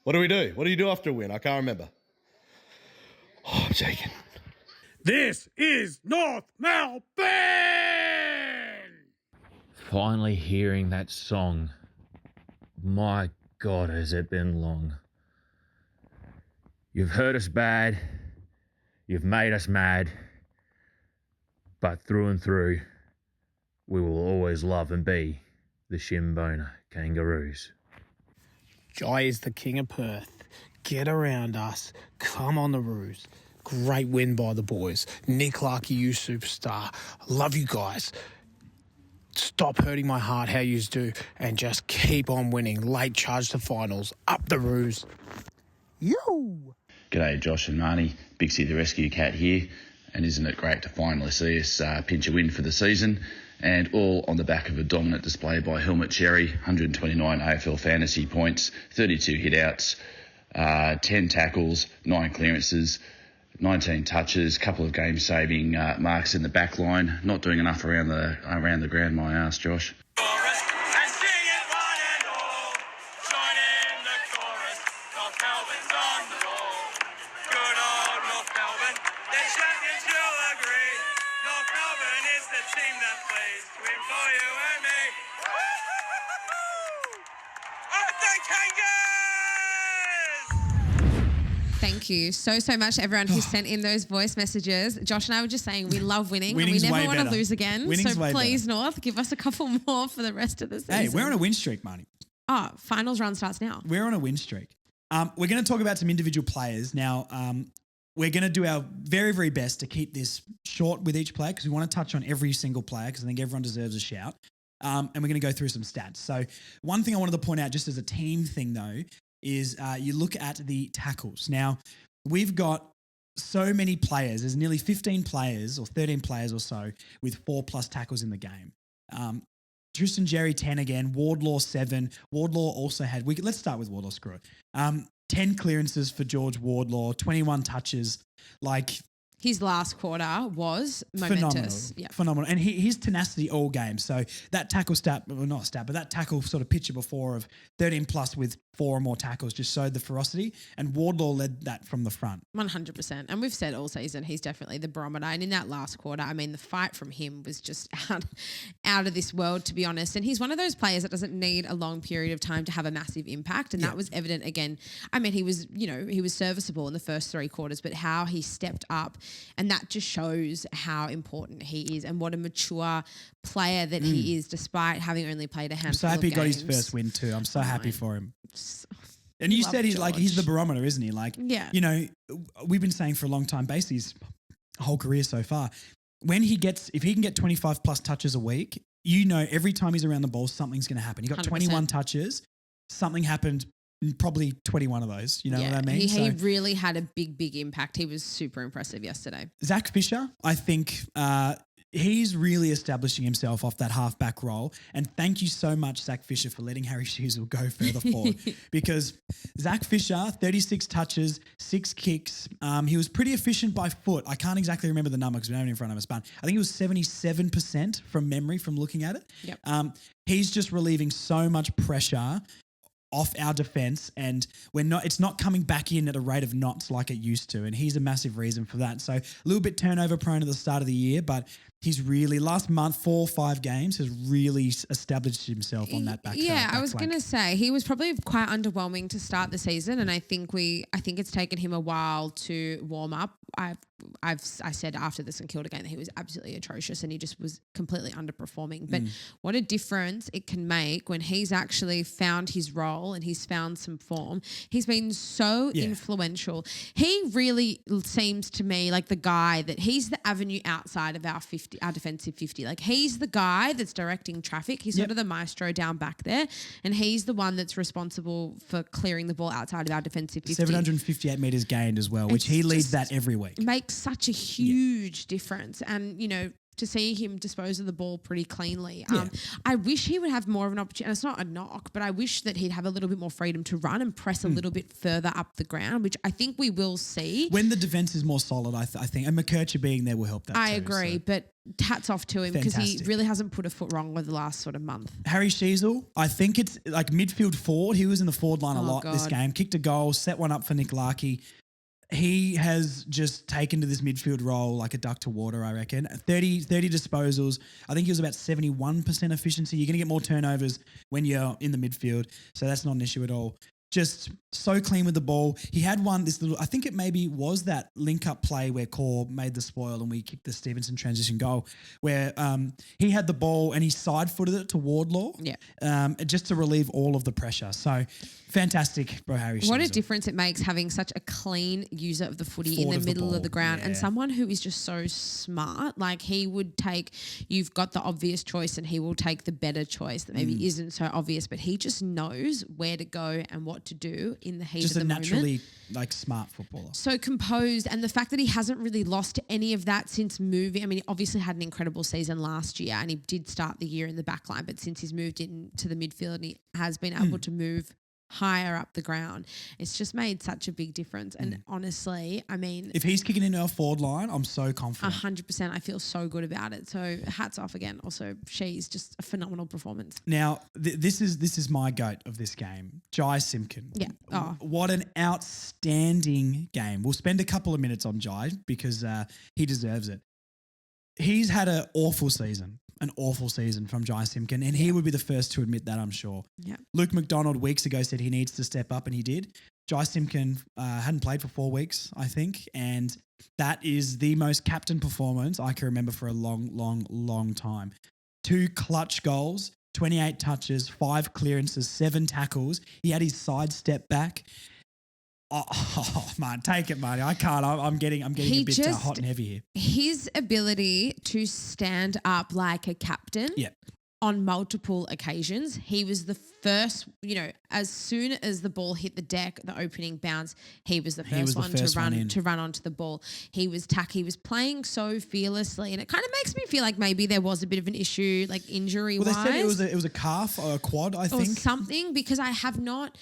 What do we do? What do you do after a win? I can't remember. Oh, I'm shaking. This is North Melbourne! Finally hearing that song. My God, has it been long. You've hurt us bad. You've made us mad. But through and through, we will always love and be the Shimboner Kangaroos. Jai is the king of Perth. Get around us. Come on the ruse. Great win by the boys. Nick Larky, you superstar. Love you guys. Stop hurting my heart how yous do and just keep on winning. Late charge to finals. Up the ruse. Yo! G'day, Josh and Marnie. Big C the Rescue Cat here. And isn't it great to finally see us pinch a win for the season? And all on the back of a dominant display by Helmet Cherry. 129 AFL fantasy points, 32 hit-outs, 10 tackles, 9 clearances, 19 touches, couple of game-saving marks in the back line. Not doing enough around the ground, my ass, Josh. Thank you so much, everyone who sent in those voice messages. Josh and I were just saying we love winning and we never want to lose again. Winning's so please, North, give us a couple more for the rest of the season. Hey, we're on a win streak, Marnie. Oh, finals run starts now. We're on a win streak. We're going to talk about some individual players. Now, we're going to do our very, very best to keep this short with each player because we want to touch on every single player because I think everyone deserves a shout. And we're going to go through some stats. So one thing I wanted to point out just as a team thing, though, is you look at the tackles. Now, we've got so many players. There's nearly 15 players or 13 players or so with 4+ tackles in the game. Tristan Jerry, 10 again. Wardlaw, 7. Wardlaw also had... Let's start with Wardlaw, screw it. 10 clearances for George Wardlaw, 21 touches. His last quarter was momentous. Phenomenal. And his tenacity all game. So that tackle but that tackle sort of picture before of 13 plus with 4 or more tackles just showed the ferocity. And Wardlaw led that from the front. 100%. And we've said all season he's definitely the barometer. And in that last quarter, I mean, the fight from him was just out of this world, to be honest. And he's one of those players that doesn't need a long period of time to have a massive impact. And that was evident again. I mean, he was serviceable in the first 3 quarters, but how he stepped up. And that just shows how important he is and what a mature player that he is, despite having only played a handful of games. I'm so happy he got his first win too. I'm so happy for him. And you said he's the barometer, isn't he? We've been saying for a long time, basically his whole career so far, if he can get 25 plus touches a week, every time he's around the ball, something's going to happen. He got 21 touches. Something happened. Probably 21 of those, you know what I mean? He really had a big impact. He was super impressive yesterday. Zach Fisher, I think he's really establishing himself off that halfback role. And thank you so much, Zach Fisher, for letting Harry Shoesel go further forward. Because Zach Fisher, 36 touches, 6 kicks. He was pretty efficient by foot. I can't exactly remember the number because we don't have it in front of us, but I think it was 77% from memory from looking at it. Yep. He's just relieving so much pressure off our defense, and it's not coming back in at a rate of knots like it used to, and he's a massive reason for that. So a little bit turnover prone at the start of the year, but he's really, last month, 4 or 5 games, has really established himself on that back. Yeah, I was going to say he was probably quite underwhelming to start the season, and I think it's taken him a while to warm up. I said after the St Kilda game that he was absolutely atrocious and he just was completely underperforming. But what a difference it can make when he's actually found his role and he's found some form. He's been so influential. He really seems to me like the guy that he's the avenue outside of our defensive 50. Like he's the guy that's directing traffic. He's sort of the maestro down back there, and he's the one that's responsible for clearing the ball outside of our defensive 50. 758 metres gained as well, which he leads that every week. Makes such a huge difference. And, to see him dispose of the ball pretty cleanly. I wish he would have more of an opportunity. It's not a knock, but I wish that he'd have a little bit more freedom to run and press a little bit further up the ground, which I think we will see. When the defense is more solid, I think, and McKercher being there will help that I too, agree, so. but hats off to him because he Fantastic. really hasn't put a foot wrong with the last sort of month. Harry Sheasel, I think it's like midfield forward. He was in the forward line a lot this game. Kicked a goal, set one up for Nick Larkey. He has just taken to this midfield role like a duck to water, I reckon. 30 disposals. I think he was about 71% efficiency. You're going to get more turnovers when you're in the midfield, so that's not an issue at all. Just so clean with the ball. He had I think it maybe was that link-up play where Core made the spoil and we kicked the Stevenson transition goal where he had the ball and he side-footed it to Wardlaw just to relieve all of the pressure. So fantastic, bro, Harry. What a Sheasel. difference it makes having such a clean user of the footy in the middle of the ground and someone who is just so smart. Like he would you've got the obvious choice and he will take the better choice that maybe isn't so obvious, but he just knows where to go and what to do in the heat Just of the a moment. naturally smart footballer. So composed, and the fact that he hasn't really lost any of that since moving. I mean, he obviously had an incredible season last year and he did start the year in the back line, but since he's moved into the midfield and he has been able to move higher up the ground, it's just made such a big difference. And honestly, I mean, if he's kicking into our forward line, I'm so confident. 100%. I feel so good about it. So hats off again. Also, she's just a phenomenal performance. Now, this is my goat of this game, Jai Simpkin. Yeah. Oh. What an outstanding game. We'll spend a couple of minutes on Jai because he deserves it. He's had an awful season from Jai Simpkin, and he would be the first to admit that, I'm sure. Yeah. Luke McDonald weeks ago said he needs to step up, and he did. Jai Simpkin hadn't played for 4 weeks, I think, and that is the most captain performance I can remember for a long, long, long time. 2 clutch goals, 28 touches, 5 clearances, 7 tackles. He had his side step back. Oh man, take it, Marnie. I can't. I'm getting a bit hot and heavy here. His ability to stand up like a captain on multiple occasions. He was the first, as soon as the ball hit the deck, the opening bounce, he was the first one to run onto the ball. He was he was playing so fearlessly, and it kind of makes me feel like maybe there was a bit of an issue, like injury-wise. Well, they said it was a calf or a quad, I think. Or something, because I have not...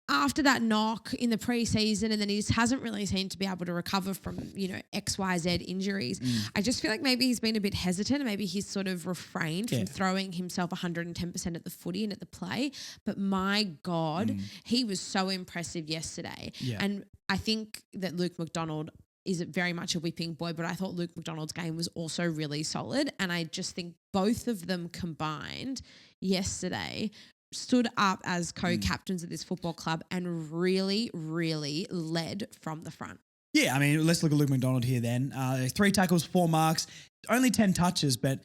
After that knock in the preseason, and then he just hasn't really seemed to be able to recover from, XYZ injuries. I just feel like maybe he's been a bit hesitant and maybe he's sort of refrained from throwing himself 110% at the footy and at the play. But my God, he was so impressive yesterday. Yeah. And I think that Luke McDonald is very much a whipping boy, but I thought Luke McDonald's game was also really solid. And I just think both of them combined yesterday stood up as co-captains of this football club and really, really led from the front. Yeah, I mean, let's look at Luke McDonald here then. 3 tackles, 4 marks, only 10 touches, but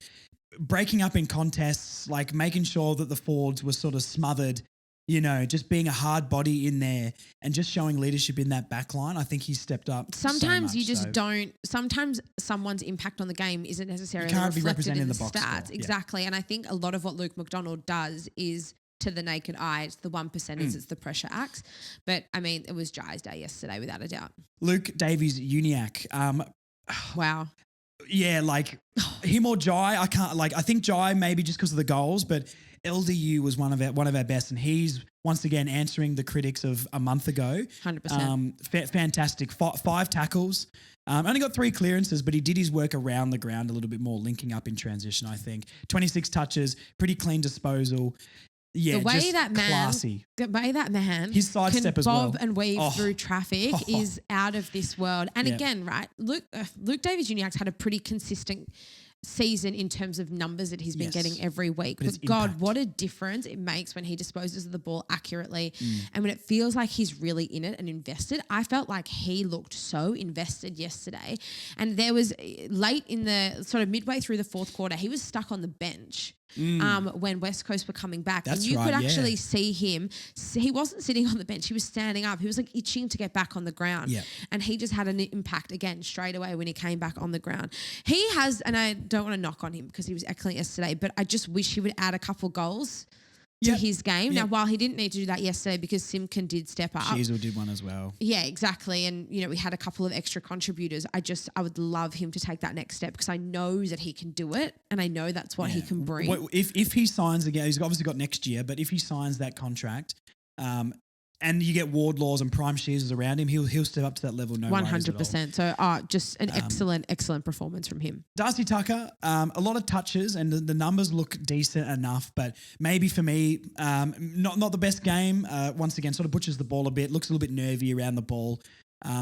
breaking up in contests, like making sure that the forwards were sort of smothered, just being a hard body in there and just showing leadership in that back line. I think he stepped up. Sometimes you just don't. Sometimes someone's impact on the game isn't necessarily reflected in the stats. Score. Exactly. And I think a lot of what Luke McDonald does is, to the naked eye, it's the 1%, it's the pressure acts. But, I mean, it was Jai's day yesterday, without a doubt. Luke Davies-Uniacke. Wow. Yeah, like him or Jai, I can't, I think Jai maybe just because of the goals, but LDU was one of our best, and he's once again answering the critics of a month ago. 100%. Fantastic. 5 tackles. Only got 3 clearances, but he did his work around the ground a little bit more, linking up in transition, I think. 26 touches, pretty clean disposal. Yeah, the way that man his sidestep can as well. bob and weave through traffic is out of this world. And again, right, Luke Davies-Uniacke's had a pretty consistent season in terms of numbers that he's been getting every week. But God, what a difference it makes when he disposes of the ball accurately and when it feels like he's really in it and invested. I felt like he looked so invested yesterday. And there was late in the sort of midway through the 4th quarter, he was stuck on the bench. When West Coast were coming back. That's and you could actually see him. He wasn't sitting on the bench. He was standing up. He was like itching to get back on the ground. Yeah. And he just had an impact again straight away when he came back on the ground. He has, and I don't want to knock on him because he was excellent yesterday, but I just wish he would add a couple goals to Yep. his game. Now, Yep. while he didn't need to do that yesterday because Simpkin did step up. Sheasel did one as well. Yeah, exactly. And, we had a couple of extra contributors. I would love him to take that next step because I know that he can do it and I know that's what he can bring. If he signs again, he's obviously got next year, but if he signs that contract, and you get Wardlaws and prime shears around him, he'll step up to that level. No, 100%. So, just an excellent performance from him. Darcy Tucker, a lot of touches, and the numbers look decent enough, but maybe for me, not the best game. Once again, sort of butchers the ball a bit, looks a little bit nervy around the ball.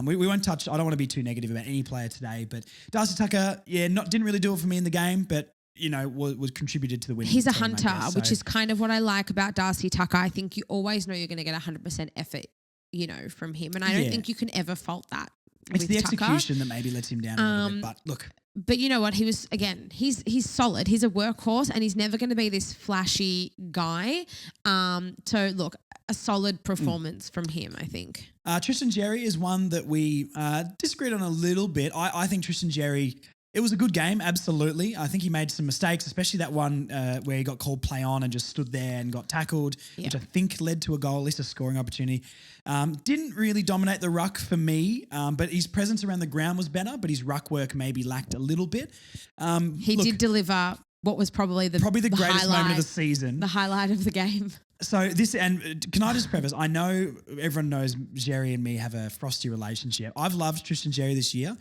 We won't touch. I don't want to be too negative about any player today, but Darcy Tucker, didn't really do it for me in the game, but was contributed to the win. He's a hunter, which is kind of what I like about Darcy Tucker. I think you always know you're going to get 100% effort, from him. And I don't think you can ever fault that. It's with the Tucker. execution that maybe lets him down a little bit. But look. But you know what? He's solid. He's a workhorse and he's never going to be this flashy guy. So look, a solid performance from him, I think. Tristan Jerry is one that we disagreed on a little bit. I think Tristan Jerry, it was a good game, absolutely. I think he made some mistakes, especially that one where he got called play on and just stood there and got tackled, which I think led to a goal, at least a scoring opportunity. Didn't really dominate the ruck for me, but his presence around the ground was better, but his ruck work maybe lacked a little bit. He did deliver what was probably the greatest moment of the season. The highlight of the game. So can I just preface, I know everyone knows Jerry and me have a frosty relationship. I've loved Tristan Jerry this year.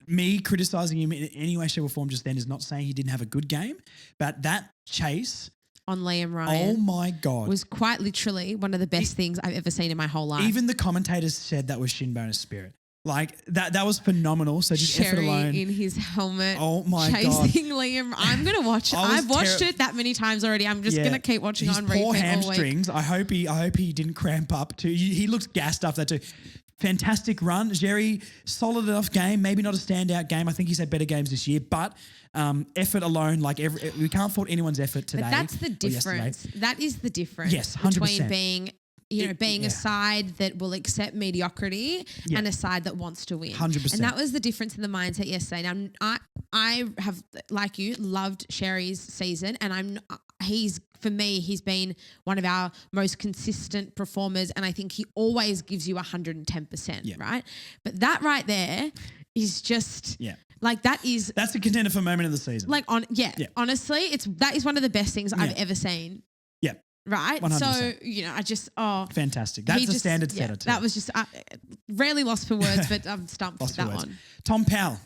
Me criticising him in any way, shape or form just then is not saying he didn't have a good game, but that chase on Liam Ryan, oh my God, was quite literally one of the best things I've ever seen in my whole life. Even the commentators said that was Shinboner's spirit. Like that was phenomenal. So just effort Sherry alone in his helmet, oh my God, chasing Liam. I'm gonna watch it. I've watched it that many times already. I'm just gonna keep watching it on repeat. Poor hamstrings. I hope he didn't cramp up too. He looks gassed after that too. Fantastic run. Jerry, solid enough game. Maybe not a standout game. I think he's had better games this year, but effort alone, we can't fault anyone's effort today. But that's the difference. That is the difference. Yes, 100%. Between being a side that will accept mediocrity and a side that wants to win. 100%. And that was the difference in the mindset yesterday. Now, I have, like you, loved Sherry's season, and for me, he's been one of our most consistent performers, and I think he always gives you 110%, right? But that right there is just that's a contender for moment of the season. Honestly, that is one of the best things I've ever seen. Yeah. Right. 100%. So, fantastic. That's a standard setter too. That was just rarely lost for words, but I'm stumped with that one. Tom Powell,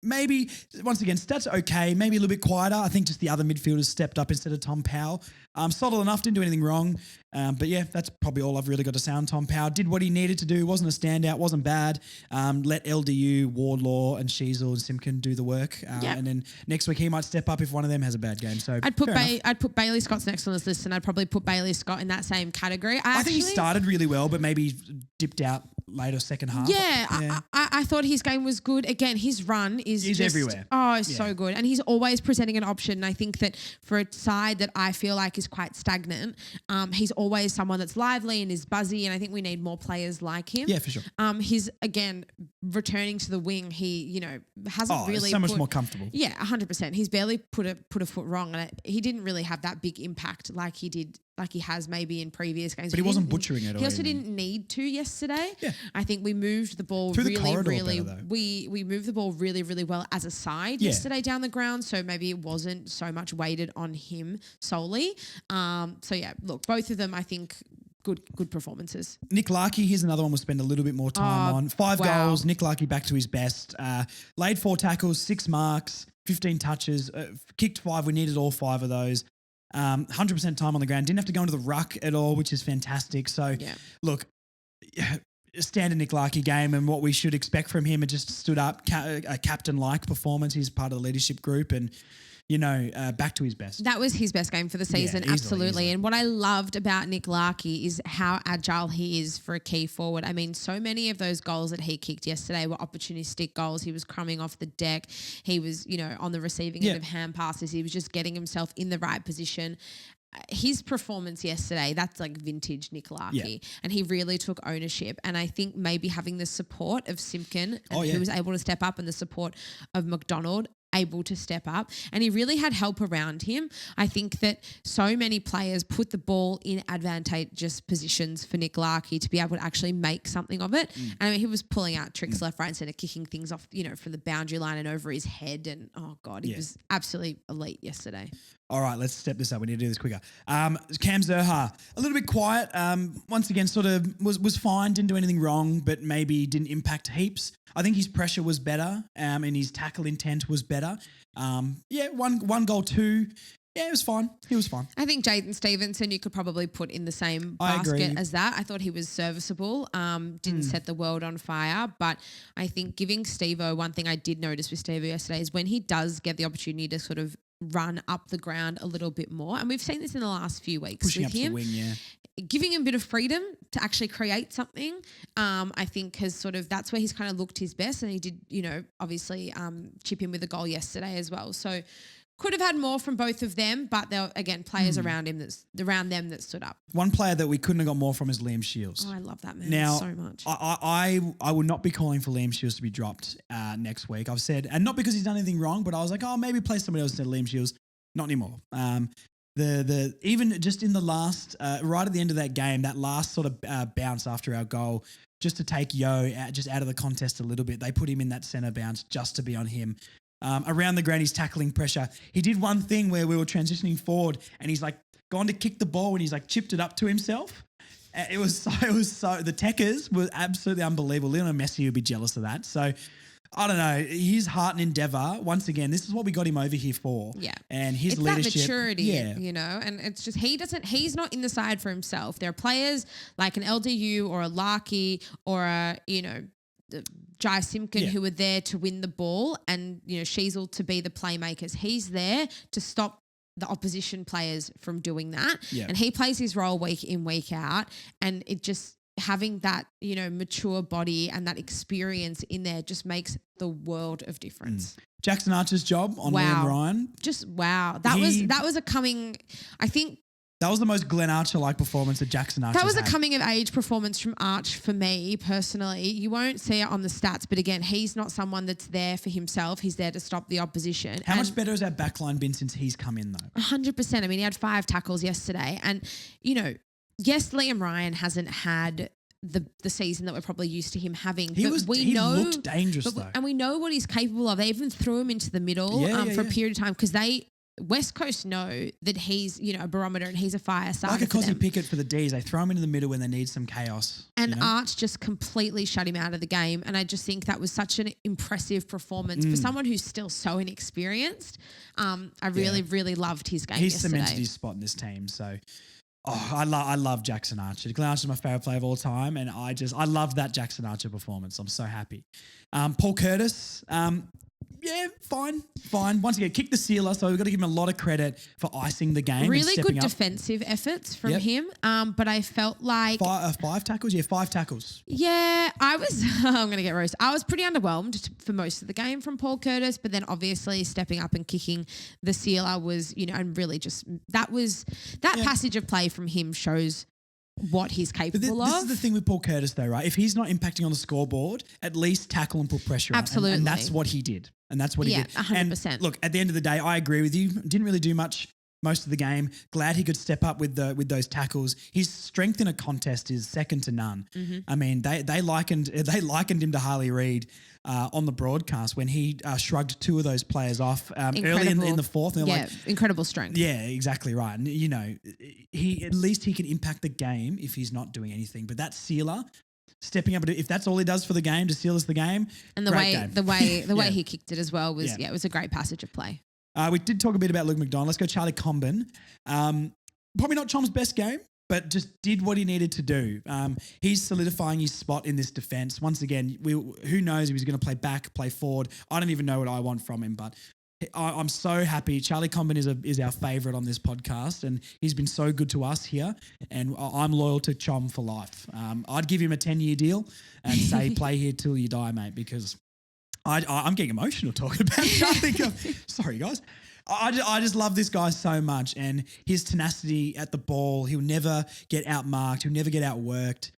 maybe once again, stats okay, maybe a little bit quieter. I think just the other midfielders stepped up instead of Tom Powell. Solid enough, didn't do anything wrong. But yeah, that's probably all I've really got to say on Tom Powell. Did what he needed to do, wasn't a standout, wasn't bad. Let LDU, Wardlaw and Sheasel and Simpkin do the work. And then next week he might step up if one of them has a bad game. So I'd put Bailey Scott's next on this list, and I'd probably put Bailey Scott in that same category. I think he started really well, but maybe dipped out later second half. Yeah. I thought his game was good. Again, his run is just everywhere. Oh, it's so good. And he's always presenting an option. And I think that for a side that I feel like is quite stagnant, he's always someone that's lively and is buzzy. And I think we need more players like him. Yeah, for sure. He's, again, returning to the wing. He, hasn't really so much more comfortable. Yeah, 100%. He's barely put a foot wrong. And he didn't really have that big impact like he has maybe in previous games. But he wasn't butchering it. He also didn't need to yesterday. Yeah. I think we moved the ball Through really, the really. Better, we moved the ball really, really well as a side yesterday down the ground. So maybe it wasn't so much weighted on him solely. So yeah, look, both of them, I think, good performances. Nick Larkey, here's another one we'll spend a little bit more time on. 5 goals, Nick Larkey back to his best. Laid 4 tackles, 6 marks, 15 touches, kicked 5. We needed all 5 of those. 100% time on the ground. Didn't have to go into the ruck at all, which is fantastic. So, look, standard Nick Larkey game and what we should expect from him. It just stood up, a captain-like performance. He's part of the leadership group and, back to his best. That was his best game for the season, absolutely. And what I loved about Nick Larkey is how agile he is for a key forward. I mean, so many of those goals that he kicked yesterday were opportunistic goals. He was coming off the deck. He was, on the receiving end of hand passes. He was just getting himself in the right position. His performance yesterday, that's like vintage Nick Larkey. And he really took ownership. And I think maybe having the support of Simpkin, who was able to step up, and the support of McDonald able to step up, and he really had help around him. I think that so many players put the ball in advantageous positions for Nick Larkey to be able to actually make something of it. And I mean, he was pulling out tricks left, right, and centre, kicking things off, from the boundary line and over his head. And oh God, he was absolutely elite yesterday. All right, let's step this up. We need to do this quicker. Cam Zerha, a little bit quiet. Once again, sort of was fine, didn't do anything wrong, but maybe didn't impact heaps. I think his pressure was better, and his tackle intent was better. One goal, two. Yeah, it was fine. He was fine. I think Jaden Stevenson you could probably put in the same basket as that. I thought he was serviceable, didn't set the world on fire, but I think giving Steve-O, one thing I did notice with Steve-O yesterday is when he does get the opportunity to sort of run up the ground a little bit more, and we've seen this in the last few weeks pushing with up him, to the wing, giving him a bit of freedom to actually create something, I think has sort of, that's where he's kind of looked his best, and he did, obviously chip in with a goal yesterday as well. So could have had more from both of them, but there were, again, players around them that stood up. One player that we couldn't have got more from is Liam Shields. Oh, I love that man now, so much. I will not be calling for Liam Shields to be dropped next week. I've said, and not because he's done anything wrong, but I was like, maybe play somebody else instead of Liam Shields. Not anymore. The even just in the last, right at the end of that game, that last sort of bounce after our goal, just to take Yo out of the contest a little bit, they put him in that centre bounce just to be on him. Around the ground, he's tackling pressure. He did one thing where we were transitioning forward and he's like gone to kick the ball and he's like chipped it up to himself. It was so, the techers were absolutely unbelievable. Lionel Messi would be jealous of that. So I don't know. His heart and endeavour, once again, this is what we got him over here for. Yeah. And his it's leadership. That maturity, and it's just, he's not in the side for himself. There are players like an LDU or a Larkey or a, Jai Simpkin who are there to win the ball and, Sheasel to be the playmakers. He's there to stop the opposition players from doing that. Yeah. And he plays his role week in, week out. And it just, having that, mature body and that experience in there just makes the world of difference. Jackson Archer's job on Liam Ryan. Just wow. That was a coming, I think, that was the most Glenn Archer-like performance that Jackson Archer That was had. a coming-of-age performance from Arch for me personally. You won't see it on the stats, but again, he's not someone that's there for himself. He's there to stop the opposition. How much better has our backline been since he's come in, though? 100%. I mean, he had 5 tackles yesterday. And, yes, Liam Ryan hasn't had the season that we're probably used to him having. He looked dangerous, though. And we know what he's capable of. They even threw him into the middle for a period of time because West Coast know that he's, a barometer and he's a fire starter. Like a Cosy Pickett for the Ds. They throw him into the middle when they need some chaos. And Arch just completely shut him out of the game. And I just think that was such an impressive performance for someone who's still so inexperienced. I really, really loved his game yesterday. He's cemented his spot in this team. So, I love Jackson Archer. Glenn Archer's my favourite player of all time. And I love that Jackson Archer performance. I'm so happy. Paul Curtis, fine. Once again, kicked the sealer, so we've got to give him a lot of credit for icing the game. Really good up. defensive efforts from him, but I felt like... 5 tackles? Yeah, 5 tackles. Yeah, I'm going to get roasted. I was pretty underwhelmed for most of the game from Paul Curtis, but then obviously stepping up and kicking the sealer was, and really just... That passage of play from him shows what he's capable of. This is the thing with Paul Curtis, though, right? If he's not impacting on the scoreboard, at least tackle and put pressure on. Absolutely. And that's what he did. And that's what he did. 100%. And look, at the end of the day, I agree with you. Didn't really do much most of the game. Glad he could step up with those tackles. His strength in a contest is second to none. Mm-hmm. I mean, they likened him to Harley Reid on the broadcast when he shrugged 2 of those players off early in the fourth. And incredible strength. Yeah, exactly right. And he at least he can impact the game if he's not doing anything. But that sealer, stepping up, if that's all he does for the game to seal us the game, and the way he kicked it as well was it was a great passage of play. We did talk a bit about Luke McDonald. Let's go Charlie Comben. Probably not Chom's best game, but just did what he needed to do. He's solidifying his spot in this defence. Once again, who knows if he's going to play back, play forward. I don't even know what I want from him, but I'm so happy. Charlie Comben is our favourite on this podcast, and he's been so good to us here, and I'm loyal to Chom for life. I'd give him a 10-year deal and say play here till you die, mate, because I'm getting emotional talking about Charlie. Sorry, guys. I just love this guy so much, and his tenacity at the ball. He'll never get outmarked. He'll never get outworked.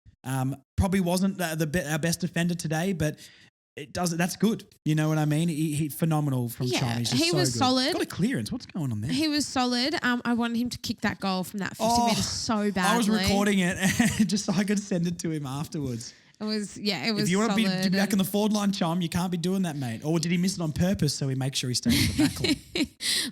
Probably wasn't our best defender today, but it doesn't. That's good. You know what I mean? He phenomenal from Chom. He's just he so was good. solid. Got a clearance. What's going on there? He was solid. I wanted him to kick that goal from that 50 metres so badly. I was recording it just so I could send it to him afterwards. It was If you want to be back in the forward line, Chom, you can't be doing that, mate. Or did he miss it on purpose so he makes sure he stays in the back line?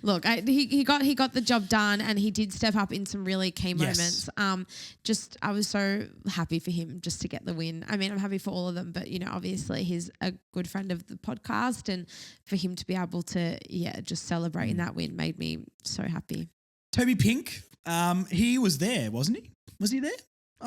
Look, he got the job done, and he did step up in some really key moments. I was so happy for him just to get the win. I mean, I'm happy for all of them, but obviously he's a good friend of the podcast, and for him to be able to just celebrate in that win made me so happy. Toby Pink, he was there, wasn't he? Was he there?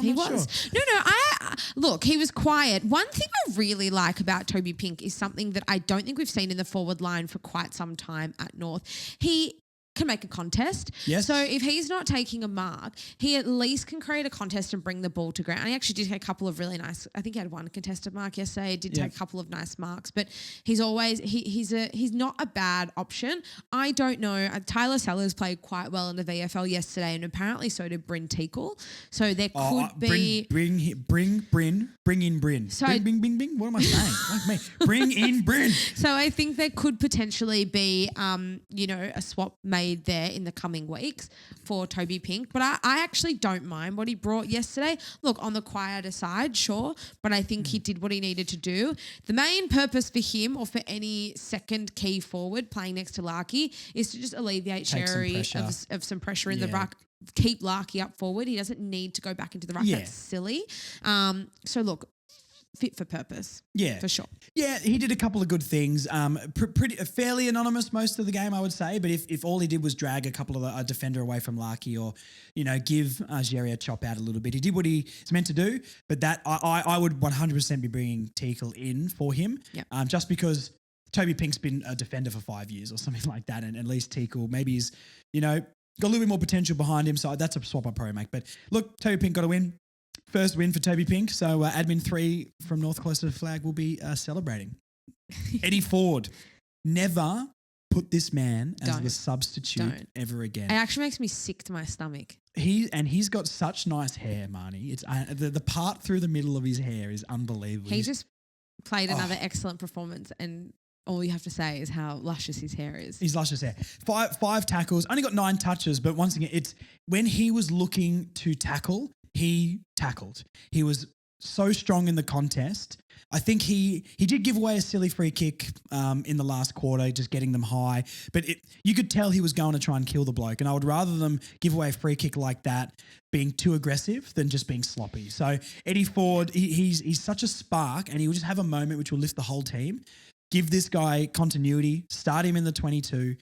He was. Sure. No, look, he was quiet. One thing I really like about Toby Pink is something that I don't think we've seen in the forward line for quite some time at North. He can make a contest. Yes. So if he's not taking a mark, he at least can create a contest and bring the ball to ground. He actually did take a couple of really nice, I think he had one contested mark yesterday, did take a couple of nice marks, but he's always, he's not a bad option. I don't know, Tyler Sellers played quite well in the VFL yesterday, and apparently so did Bryn Teakle. So there could be... Bring in Bryn. So bing. What am I saying? Like me. Bring in Bryn. So I think there could potentially be, a swap made there in the coming weeks for Toby Pink. But I actually don't mind what he brought yesterday. Look, on the quieter side, sure, but I think he did what he needed to do. The main purpose for him, or for any second key forward playing next to Larky, is to just alleviate Sherry of some pressure in the ruck. Keep Larky up forward. He doesn't need to go back into the ruck. That's silly. So look, fit for purpose. Yeah. For sure. Yeah, he did a couple of good things. Pretty fairly anonymous most of the game, I would say. But if all he did was drag a couple of a defender away from Larky, or, give Jerry a chop out a little bit, he did what he's meant to do. But that I would 100% be bringing Teakle in for him. Yep. Just because Toby Pink's been a defender for 5 years or something like that. And at least Teakle maybe is, got a little bit more potential behind him. So that's a swap I'd probably make. But look, Toby Pink got a win. First win for Toby Pink. So admin 3 from North close to the flag will be celebrating. Eddie Ford, never put this man as the substitute ever again. It actually makes me sick to my stomach. He's got such nice hair, Marnie. It's the part through the middle of his hair is unbelievable. He just played another excellent performance, and all you have to say is how luscious his hair is. His luscious hair. Five tackles, only got 9 touches, but once again, it's when he was looking to tackle, he tackled. He was so strong in the contest. I think he did give away a silly free kick in the last quarter, just getting them high. But you could tell he was going to try and kill the bloke. And I would rather them give away a free kick like that being too aggressive than just being sloppy. So Eddie Ford, he's such a spark, and he will just have a moment which will lift the whole team. Give this guy continuity. Start him in the 22.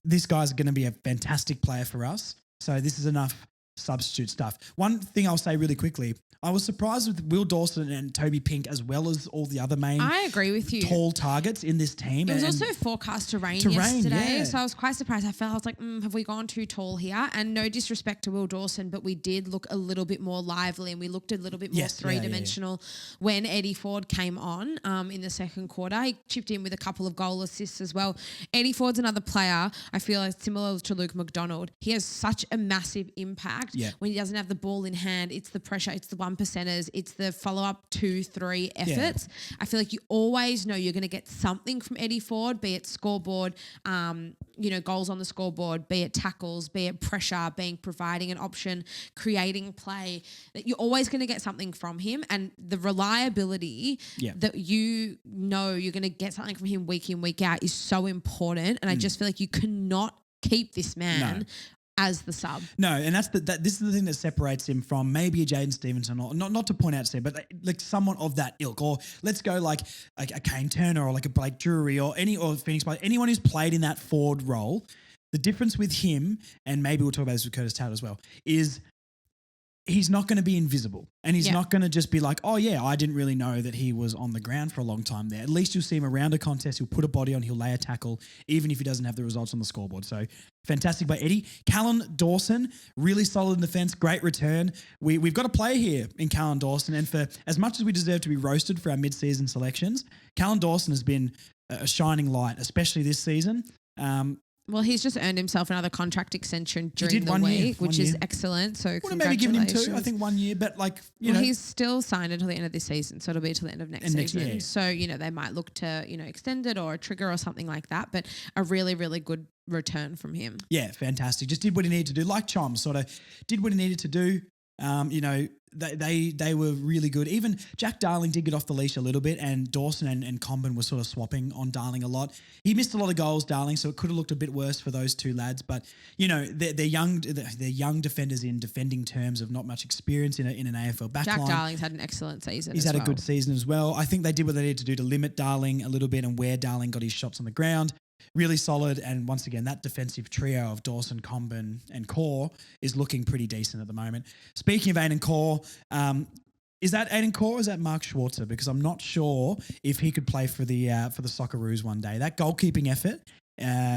This guy's going to be a fantastic player for us. So this is enough substitute stuff. One thing I'll say really quickly, I was surprised with Will Dawson and Toby Pink as well as all the other main I agree with you. Tall targets in this team. It was also forecast to rain yesterday, so I was quite surprised. I was like, have we gone too tall here? And no disrespect to Will Dawson, but we did look a little bit more lively, and we looked a little bit more three-dimensional when Eddie Ford came on in the second quarter. He chipped in with a couple of goal assists as well. Eddie Ford's another player, I feel like similar to Luke McDonald. He has such a massive impact when he doesn't have the ball in hand. It's the pressure, it's the 1%ers, it's the follow-up 2-3 efforts. I feel like you always know you're going to get something from Eddie Ford, be it scoreboard, goals on the scoreboard, be it tackles, be it pressure, providing an option, creating play, that you're always going to get something from him. And the reliability that you're going to get something from him week in, week out is so important. And I just feel like you cannot keep this man as the sub. No, and this is the thing that separates him from maybe a Jaden Stevenson, or not to point out, Steve, but like someone of that ilk, or let's go like a Kane Turner, or like a Blake Drury, or Phoenix Blake, anyone who's played in that forward role. The difference with him, and maybe we'll talk about this with Curtis Taylor as well, is he's not going to be invisible, and he's not going to just be like, oh yeah, I didn't really know that he was on the ground for a long time there. At least you'll see him around a contest. He'll put a body on, he'll lay a tackle, even if he doesn't have the results on the scoreboard. So fantastic by Eddie. Callan Dawson, really solid in defence, great return. We've got a player here in Callan Dawson, and for as much as we deserve to be roasted for our mid-season selections, Callan Dawson has been a shining light, especially this season. Well, he's just earned himself another contract extension during did the 1 year, week, 1 which is year. excellent. So Would have maybe given him 2. congratulations. I think 1 year, but you know. He's still signed until the end of this season, so it'll be till the end of next season. yeah. So, they might look to, extend it or a trigger or something like that, but a really, really good return from him. Yeah, fantastic. Just did what he needed to do. Like Chom, sort of did what he needed to do. They were really good. Even Jack Darling did get off the leash a little bit, and Dawson and Comben were sort of swapping on Darling a lot. He missed a lot of goals, Darling, so it could have looked a bit worse for those two lads. But they're young defenders in defending terms of not much experience in an AFL backline. Jack Darling's had an excellent season. He's had a good season as well. I think they did what they needed to do to limit Darling a little bit and where Darling got his shots on the ground. Really solid, and once again, that defensive trio of Dawson, Comben, and Core is looking pretty decent at the moment. Speaking of Aiden Core, is that Aiden Core or is that Mark Schwarzer? Because I'm not sure if he could play for the Socceroos one day. That goalkeeping effort.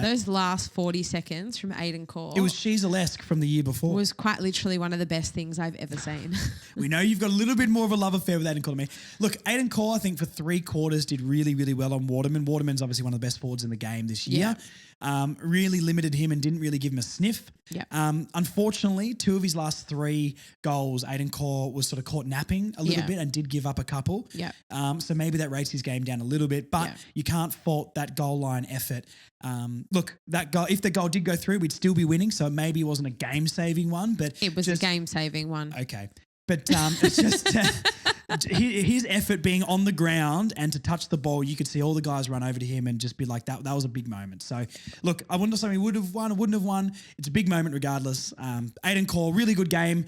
Those last 40 seconds from Aiden Core. It was Sheezel-esque from the year before. Was quite literally one of the best things I've ever seen. We know you've got a little bit more of a love affair with Aiden Core than me. Look, Aiden Core, I think for 3 quarters did really, really well on Waterman. Waterman's obviously one of the best forwards in the game this year. Really limited him and didn't really give him a sniff. Yeah. Unfortunately, 2 of his last 3 goals, Aiden Core was sort of caught napping a little bit and did give up a couple. Yeah. So maybe that rates his game down a little bit, but you can't fault that goal line effort. Look, that goal, if the goal did go through, we'd still be winning. So maybe it wasn't a game-saving one, but it was a game-saving one. Okay. But it's just his effort being on the ground and to touch the ball, you could see all the guys run over to him and just be like, that was a big moment. So, look, I wouldn't say he would have won or wouldn't have won. It's a big moment regardless. Aiden Core, really good game.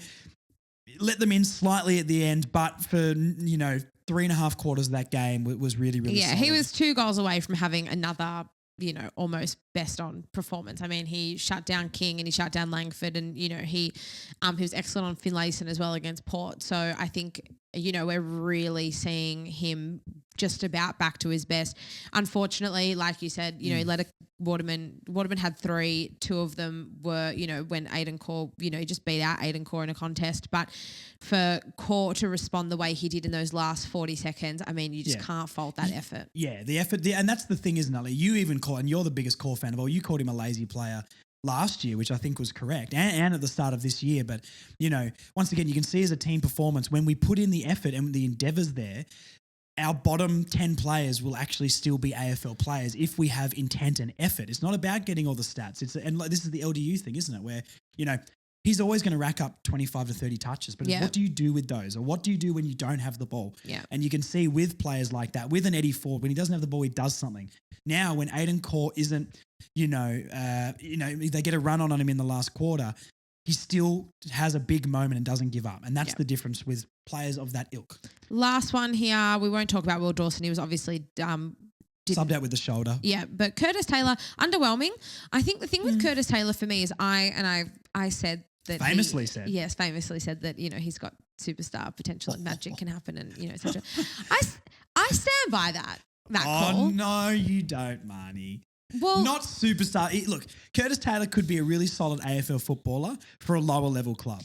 Let them in slightly at the end, but for, 3.5 quarters of that game was really, really solid. He was 2 goals away from having another almost best on performance. I mean, he shut down King and he shut down Langford, and he was excellent on Finlayson as well against Port. So I think we're really seeing him just about back to his best. Unfortunately, like you said, he let a Waterman had 3. 2 of them were when Aiden Core he just beat out Aiden Core in a contest. But for Core to respond the way he did in those last 40 seconds, I mean, you just can't fault that effort. Yeah, the effort, and that's the thing, isn't it? Like, you even call, and you're the biggest Core fan of all, you called him a lazy player last year, which I think was correct, and at the start of this year. But, once again, you can see as a team performance, when we put in the effort and the endeavours there, our bottom 10 players will actually still be AFL players if we have intent and effort. It's not about getting all the stats. And this is the LDU thing, isn't it? Where, he's always going to rack up 25 to 30 touches, but what do you do with those? Or what do you do when you don't have the ball? Yeah. And you can see with players like that, with an Eddie Ford, when he doesn't have the ball, he does something. Now, when Aiden Core isn't, they get a run on him in the last quarter, he still has a big moment and doesn't give up. And that's the difference with players of that ilk. Last one here, we won't talk about Will Dawson. He was obviously subbed out with the shoulder. Yeah, but Curtis Taylor, underwhelming. I think the thing with Curtis Taylor for me is I said that famously said that he's got superstar potential and magic can happen and etc. I stand by that call. Oh no, you don't, Marnie. Well, not superstar. Look, Curtis Taylor could be a really solid AFL footballer for a lower level club.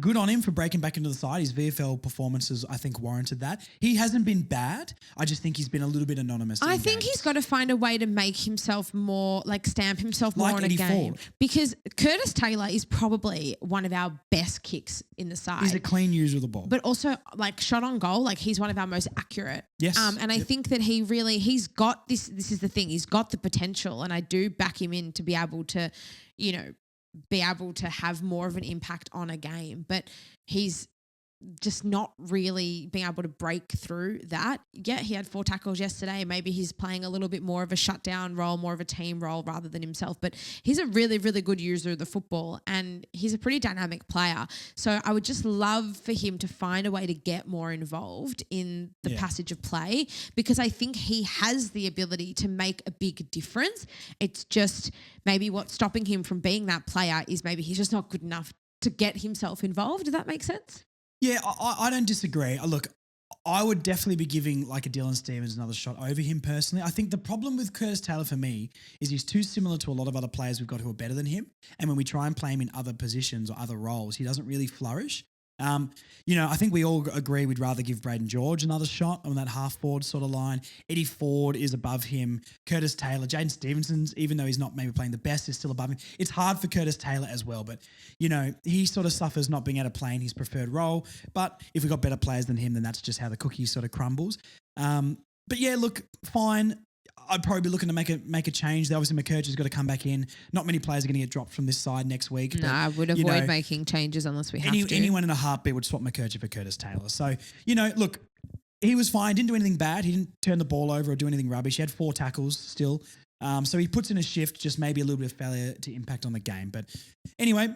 Good on him for breaking back into the side. His VFL performances, I think, warranted that. He hasn't been bad. I just think he's been a little bit anonymous. I think he's got to find a way to make himself more, stamp himself more on a game. Ford. Because Curtis Taylor is probably one of our best kicks in the side. He's a clean user of the ball. But also, shot on goal, he's one of our most accurate. Yes. And I think that he's got this is the thing, he's got the potential, and I do back him in to be able to, have more of an impact on a game, but he's just not really being able to break through that. Yeah, he had 4 tackles yesterday. Maybe he's playing a little bit more of a shutdown role, more of a team role rather than himself. But he's a really, really good user of the football and he's a pretty dynamic player. So I would just love for him to find a way to get more involved in the passage of play, because I think he has the ability to make a big difference. It's just maybe what's stopping him from being that player is maybe he's just not good enough to get himself involved. Does that make sense? Yeah, I don't disagree. Look, I would definitely be giving a Dylan Stevens another shot over him personally. I think the problem with Curtis Taylor for me is he's too similar to a lot of other players we've got who are better than him. And when we try and play him in other positions or other roles, he doesn't really flourish. I think we all agree we'd rather give Braden George another shot on that half forward sort of line. Eddie Ford is above him. Curtis Taylor, Jaden Stevenson's, even though he's not maybe playing the best, is still above him. It's hard for Curtis Taylor as well, but he sort of suffers not being able to play in his preferred role. But if we've got better players than him, then that's just how the cookie sort of crumbles. But yeah, look, fine. I'd probably be looking to make a change. Obviously, McCurcher's got to come back in. Not many players are going to get dropped from this side next week. No, I would avoid making changes unless we have to. Anyone in a heartbeat would swap McCurcher for Curtis Taylor. So, look, he was fine. Didn't do anything bad. He didn't turn the ball over or do anything rubbish. He had 4 tackles still. So he puts in a shift, just maybe a little bit of failure to impact on the game. But anyway,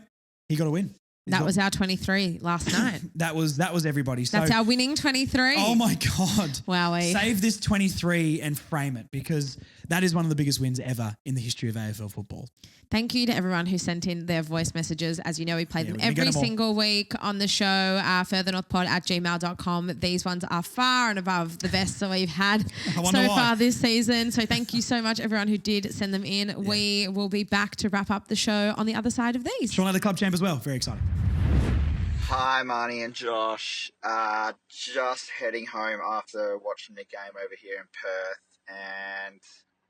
he got a win. That was our 23 last night. That was everybody. So, that's our winning 23. Oh my God. Wowee. Save this 23 and frame it, because that is one of the biggest wins ever in the history of AFL football. Thank you to everyone who sent in their voice messages. As you know, we play them every single week on the show, furthernorthpod@gmail.com. These ones are far and above the best that we've had so far this season. So thank you so much, everyone who did send them in. Yeah. We will be back to wrap up the show on the other side of these. Sean at the club champ as well. Very exciting. Hi, Marnie and Josh. Just heading home after watching the game over here in Perth. And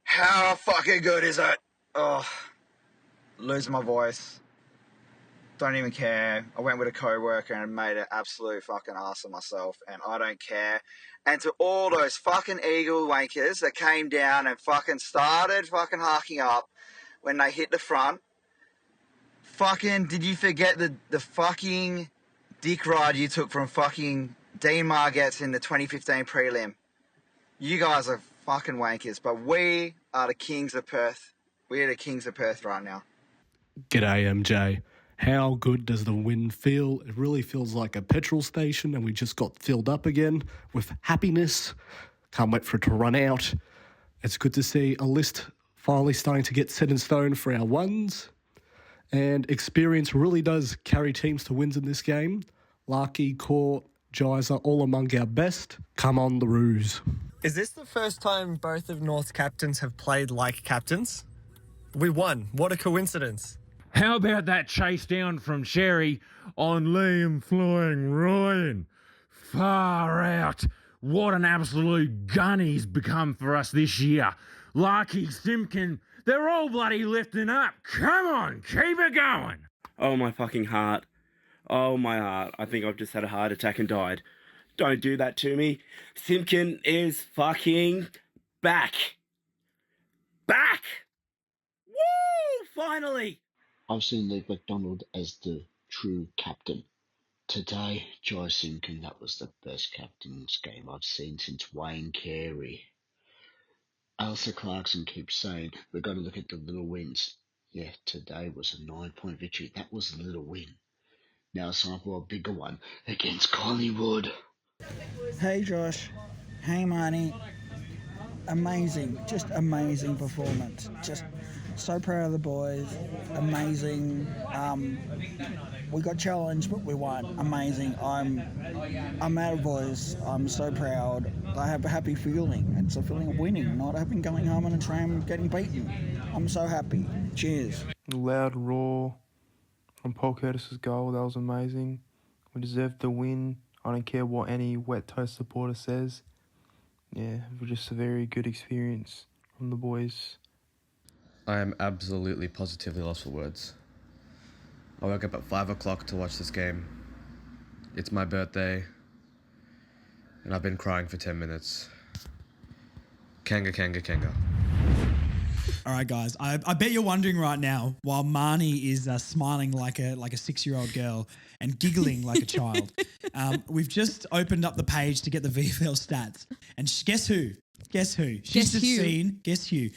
how fucking good is it? Oh, losing my voice. Don't even care. I went with a co-worker and made an absolute fucking ass of myself. And I don't care. And to all those fucking Eagle wankers that came down and fucking started fucking harking up when they hit the front. Fucking, did you forget the fucking dick ride you took from fucking Dean Margetts in the 2015 prelim? You guys are fucking wankers, but we are the kings of Perth. We are the kings of Perth right now. G'day, MJ. How good does the win feel? It really feels like a petrol station, and we just got filled up again with happiness. Can't wait for it to run out. It's good to see a list finally starting to get set in stone for our ones. And experience really does carry teams to wins in this game. Larky, Court, Jizer, all among our best. Come on, the Roos. Is this the first time both of North's captains have played like captains? We won. What a coincidence. How about that chase down from Sherry on Liam Flying Ryan? Far out. What an absolute gun he's become for us this year. Larky, Simpkin, they're all bloody lifting up. Come on, keep it going. Oh, my fucking heart. Oh, my heart. I think I've just had a heart attack and died. Don't do that to me. Simpkin is fucking back. Back! Woo! Finally! I've seen Luke McDonald as the true captain. Today, Joy Simpkin, that was the best captain's game I've seen since Wayne Carey. Alistair Clarkson keeps saying, we've got to look at the little wins. Yeah, today was a 9-point victory. That was a little win. Now it's time for a bigger one against Collingwood. Hey Josh. Hey Marnie. Amazing. Just amazing performance. Just so proud of the boys. Amazing. We got challenged, but we won. Amazing. I'm out of voice. I'm so proud. I have a happy feeling. It's a feeling of winning, not having going home on a tram getting beaten. I'm so happy. Cheers. Loud roar from Paul Curtis's goal. That was amazing. We deserved the win. I don't care what any wet toast supporter says. Yeah, it was just a very good experience from the boys. I am absolutely positively lost for words. I woke up at 5 o'clock to watch this game. It's my birthday, and I've been crying for 10 minutes. Kanga, kanga, kanga. All right, guys. I bet you're wondering right now, while Marnie is smiling like a 6-year-old girl and giggling like a child, we've just opened up the page to get the VFL stats. And guess who? Guess who? She's just seen. Guess who?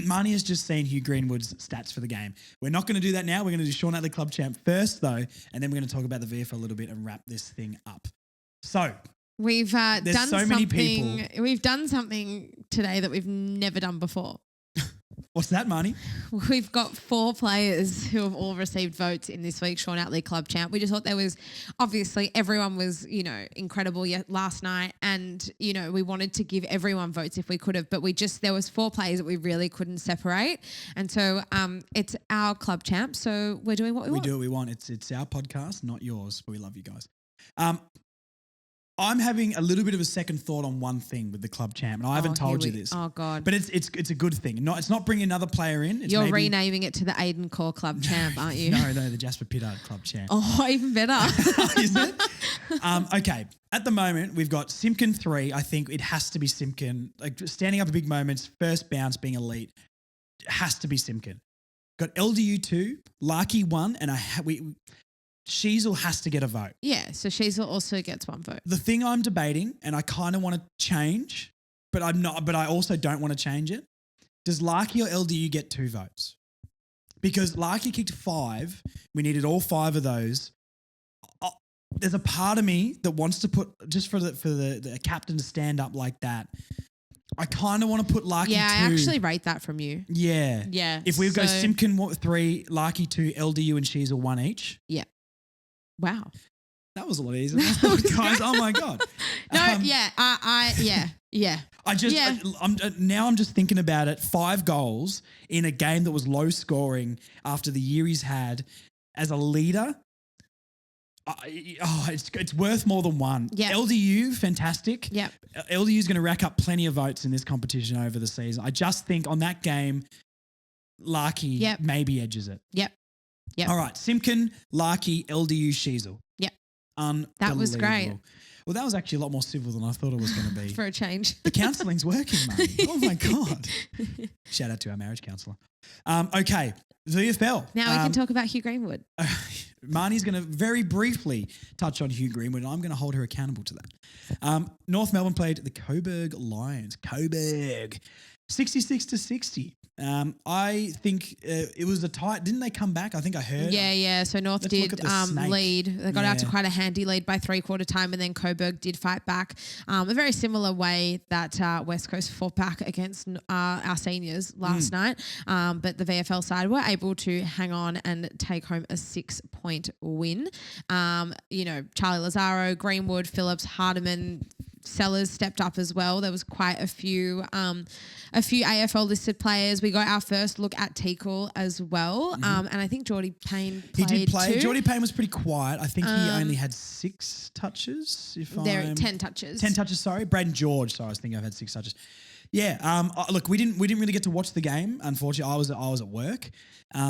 Marnie has just seen Hugh Greenwood's stats for the game. We're not going to do that now. We're going to do Sean Atley Club Champ first, though, and then we're going to talk about the VFL a little bit and wrap this thing up. So we've done so many people. We've done something today that we've never done before. What's that, Marnie? We've got 4 players who have all received votes in this week's Sean Atley Club Champ. We just thought there was, obviously, everyone was, incredible last night, and, we wanted to give everyone votes if we could have, but there was 4 players that we really couldn't separate. And so it's our club champ, so we're doing what we want. We do what we want. It's our podcast, not yours, but we love you guys. I'm having a little bit of a second thought on one thing with the club champ, and I haven't told you this. Oh God! But it's a good thing. It's not bringing another player in. It's You're renaming it to the Aiden Core Club champ, aren't you? No, the Jasper Pittard club champ. Oh, even better. Is it? Okay. At the moment, we've got Simpkin 3. I think it has to be Simpkin. Like standing up at big moments, first bounce, being elite, it has to be Simpkin. Got LDU 2, Larky 1, and Sheasel has to get a vote. Yeah, so Sheasel also gets one vote. The thing I'm debating, and I kind of want to change, but I'm not. But I also don't want to change it. Does Larky or LDU get 2 votes? Because Larky kicked 5. We needed all 5 of those. There's a part of me that wants to put, just for the captain to stand up like that, I kind of want to put Larky 2. Yeah, I actually rate that from you. Yeah. Yeah. If we go Simpkin 3, Larky 2, LDU and Sheasel 1 each. Yeah. Wow. That was a lot easier than I thought, guys. Oh my God. No, yeah. I'm just thinking about it. 5 goals in a game that was low scoring after the year he's had as a leader. It's worth more than 1. Yeah. LDU, fantastic. Yeah. LDU is going to rack up plenty of votes in this competition over the season. I just think on that game, Larky maybe edges it. Yep. Yep. All right. Simpkin, Larky, LDU, Sheasel. Yep. Unbelievable. That was great. Well, that was actually a lot more civil than I thought it was going to be. For a change. The counselling's working, mate. Oh, my God. Shout out to our marriage counsellor. Okay, VFL. Now we can talk about Hugh Greenwood. Marnie's going to very briefly touch on Hugh Greenwood, and I'm going to hold her accountable to that. North Melbourne played the Coburg Lions. Coburg. 66-60. I think it was a tight. Didn't they come back? I think I heard. Yeah. So North did lead. They got out to quite a handy lead by 3/4 time, and then Coburg did fight back. A very similar way that West Coast fought back against our seniors last night. But the VFL side were able to hang on and take home a 6-point win. Charlie Lazaro, Greenwood, Phillips, Hardiman, Sellers stepped up as well. There was quite a few AFL listed players. We got our first look at Teakle as well. And I think Geordie Payne played. He did play. too. Geordie Payne was pretty quiet. I think he only had 6 touches. 10 touches. 10 touches, sorry. Braden George, sorry, I was thinking I've had 6 touches. Yeah, look, we didn't really get to watch the game. Unfortunately, I was at work,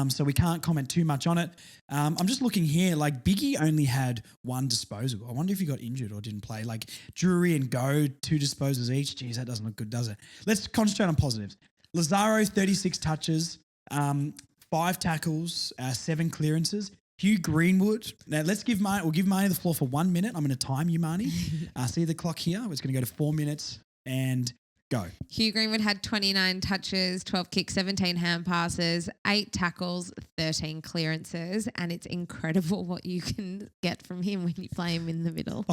so we can't comment too much on it. I'm just looking here. Like Biggie only had 1 disposal. I wonder if he got injured or didn't play. Like Drury and Go 2 disposals each. Geez, that doesn't look good, does it? Let's concentrate on positives. Lazaro 36 touches, 5 tackles, 7 clearances. Hugh Greenwood. Now we'll give Marnie the floor for 1 minute. I'm going to time you, Marnie. See the clock here. It's going to go to 4 minutes and. Go. Hugh Greenwood had 29 touches, 12 kicks, 17 hand passes, 8 tackles, 13 clearances, and it's incredible what you can get from him when you play him in the middle.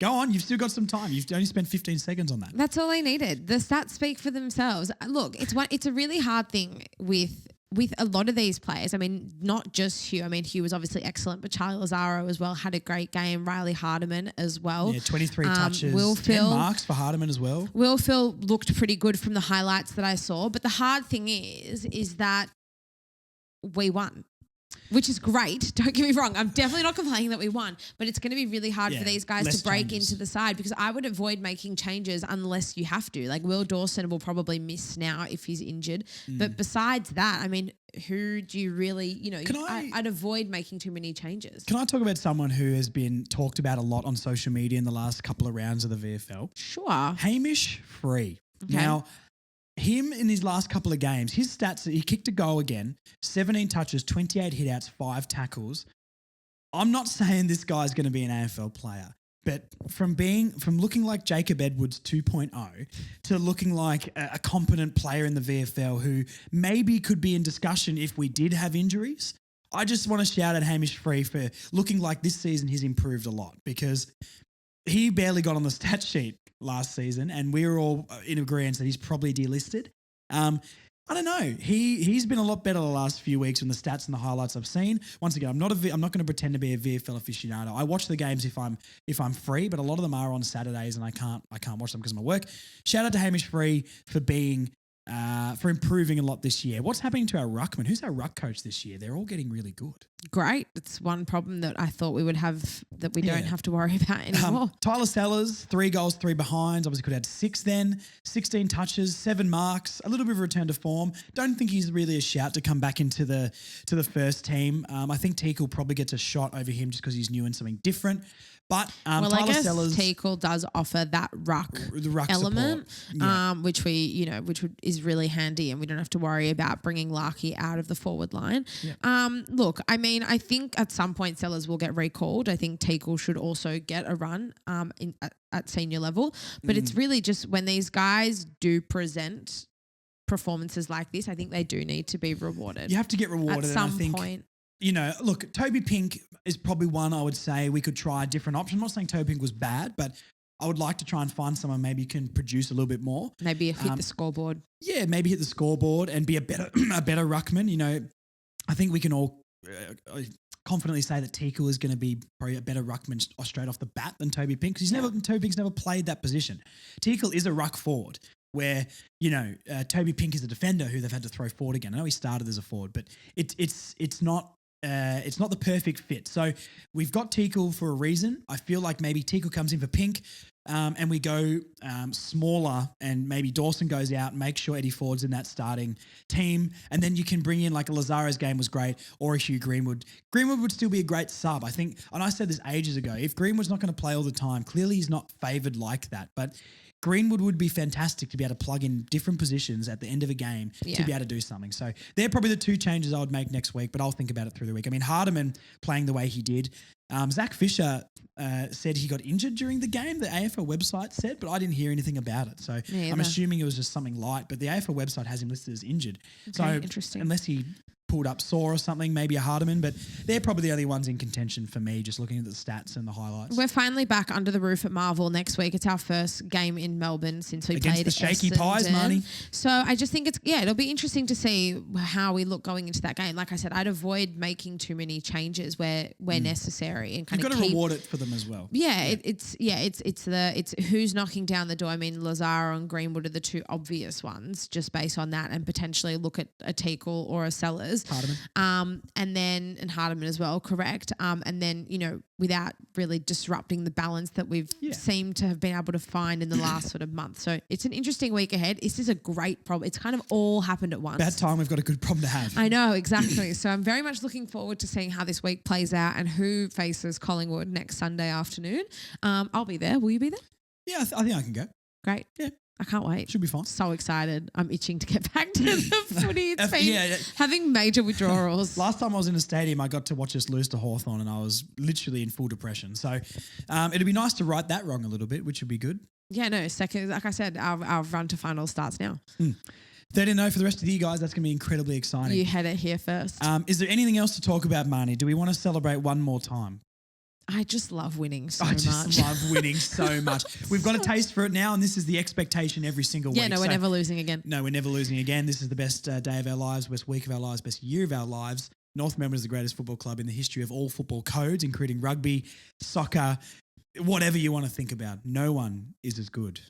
Go on, you've still got some time. You've only spent 15 seconds on that. That's all I needed. The stats speak for themselves. Look, it's a really hard thing with a lot of these players. I mean, not just Hugh. I mean, Hugh was obviously excellent, but Charlie Lazaro as well had a great game. Riley Hardiman as well. Yeah, 23 touches, 10 marks for Hardiman as well. Will Phil looked pretty good from the highlights that I saw, but the hard thing is that we won. Which is great. Don't get me wrong. I'm definitely not complaining that we won, but it's going to be really hard for these guys to break into the side because I would avoid making changes unless you have to. Like Will Dawson will probably miss now if he's injured. But besides that, I mean, who do you really, I'd avoid making too many changes. Can I talk about someone who has been talked about a lot on social media in the last couple of rounds of the VFL? Sure. Hamish Free. Okay. Now, him in his last couple of games, his stats, he kicked a goal again, 17 touches, 28 hitouts, 5 tackles. I'm not saying this guy's going to be an AFL player, but from looking like Jacob Edwards 2.0 to looking like a competent player in the VFL who maybe could be in discussion if we did have injuries, I just want to shout at Hamish Free for looking like this season he's improved a lot because he barely got on the stat sheet last season, and we were all in agreement that he's probably delisted. I don't know. He's been a lot better the last few weeks from the stats and the highlights I've seen. Once again, I'm not going to pretend to be a VFL aficionado. I watch the games if I'm free, but a lot of them are on Saturdays, and I can't watch them because of my work. Shout out to Hamish Free for being for improving a lot this year. What's happening to our ruckman? Who's our ruck coach this year? They're all getting really good. Great. It's one problem that I thought we would have that we don't have to worry about anymore. Tyler Sellers, 3 goals, 3 behinds. Obviously could have had 6 then, 16 touches, 7 marks, a little bit of a return to form. Don't think he's really a shout to come back into the first team. I think Teakle probably gets a shot over him just because he's new and something different. But Well, Tyler I guess Sellers, Teakle does offer that ruck element, which is really handy, and we don't have to worry about bringing Larky out of the forward line. Look, I mean, I think at some point Sellers will get recalled. I think Teakle should also get a run at senior level, but it's really just when these guys do present performances like this, I think they do need to be rewarded. you have to get rewarded at and I some think, point. You know, look, Toby Pink is probably one I would say we could try a different option. I'm not saying Toby Pink was bad, but I would like to try and find someone maybe can produce a little bit more. Maybe hit the scoreboard. Yeah, maybe hit the scoreboard and be a better ruckman. You know, I think we can all confidently say that Teakle is going to be probably a better ruckman straight off the bat than Toby Pink because Toby Pink's never played that position. Teakle is a ruck forward where, you know, Toby Pink is a defender who they've had to throw forward again. I know he started as a forward, but it's not the perfect fit. So we've got Teakle for a reason. I feel like maybe Teakle comes in for Pink and we go smaller and maybe Dawson goes out and makes sure Eddie Ford's in that starting team. And then you can bring in like a Lazaro's game was great or a Hugh Greenwood. Greenwood would still be a great sub. I think, and I said this ages ago, if Greenwood's not going to play all the time, clearly he's not favoured like that. But Greenwood would be fantastic to be able to plug in different positions at the end of a game to be able to do something. So they're probably the 2 changes I would make next week, but I'll think about it through the week. I mean, Hardiman playing the way he did. Zach Fisher said he got injured during the game, the AFL website said, but I didn't hear anything about it. So I'm assuming it was just something light, but the AFL website has him listed as injured. Okay, so interesting. Unless he pulled up sore or something, maybe a Hardiman, but they're probably the only ones in contention for me, just looking at the stats and the highlights. We're finally back under the roof at Marvel next week. It's our first game in Melbourne since we Against played the Shaky Essendon. Pies, Marnie. So I just think it'll be interesting to see how we look going into that game. Like I said, I'd avoid making too many changes where necessary and kind You've of got to reward it for them as well. It's who's knocking down the door. I mean, Lazaro and Greenwood are the 2 obvious ones, just based on that, and potentially look at a Teakle or a Sellers. Hardiman. And Hardiman as well, correct. And then, you know, without really disrupting the balance that we've seemed to have been able to find in the last sort of month. So it's an interesting week ahead. This is a great problem. It's kind of all happened at once. Bad time, we've got a good problem to have. I know, exactly. So I'm very much looking forward to seeing how this week plays out and who faces Collingwood next Sunday afternoon. I'll be there. Will you be there? Yeah, I think I can go. Great. Yeah. I can't wait. Should be fine. So excited. I'm itching to get back to the footy. It's been having major withdrawals. Last time I was in a stadium, I got to watch us lose to Hawthorn and I was literally in full depression. So it'd be nice to right that wrong a little bit, which would be good. Yeah, no, second, like I said, our run to finals starts now. 30-0 for the rest of you guys. That's going to be incredibly exciting. You had it here first. Is there anything else to talk about, Marnie? Do we want to celebrate one more time? I just love winning so much. I just love winning so much. We've got a taste for it now, and this is the expectation every single week. Yeah, no, we're never losing again. No, we're never losing again. This is the best day of our lives, best week of our lives, best year of our lives. North Melbourne is the greatest football club in the history of all football codes, including rugby, soccer, whatever you want to think about. No one is as good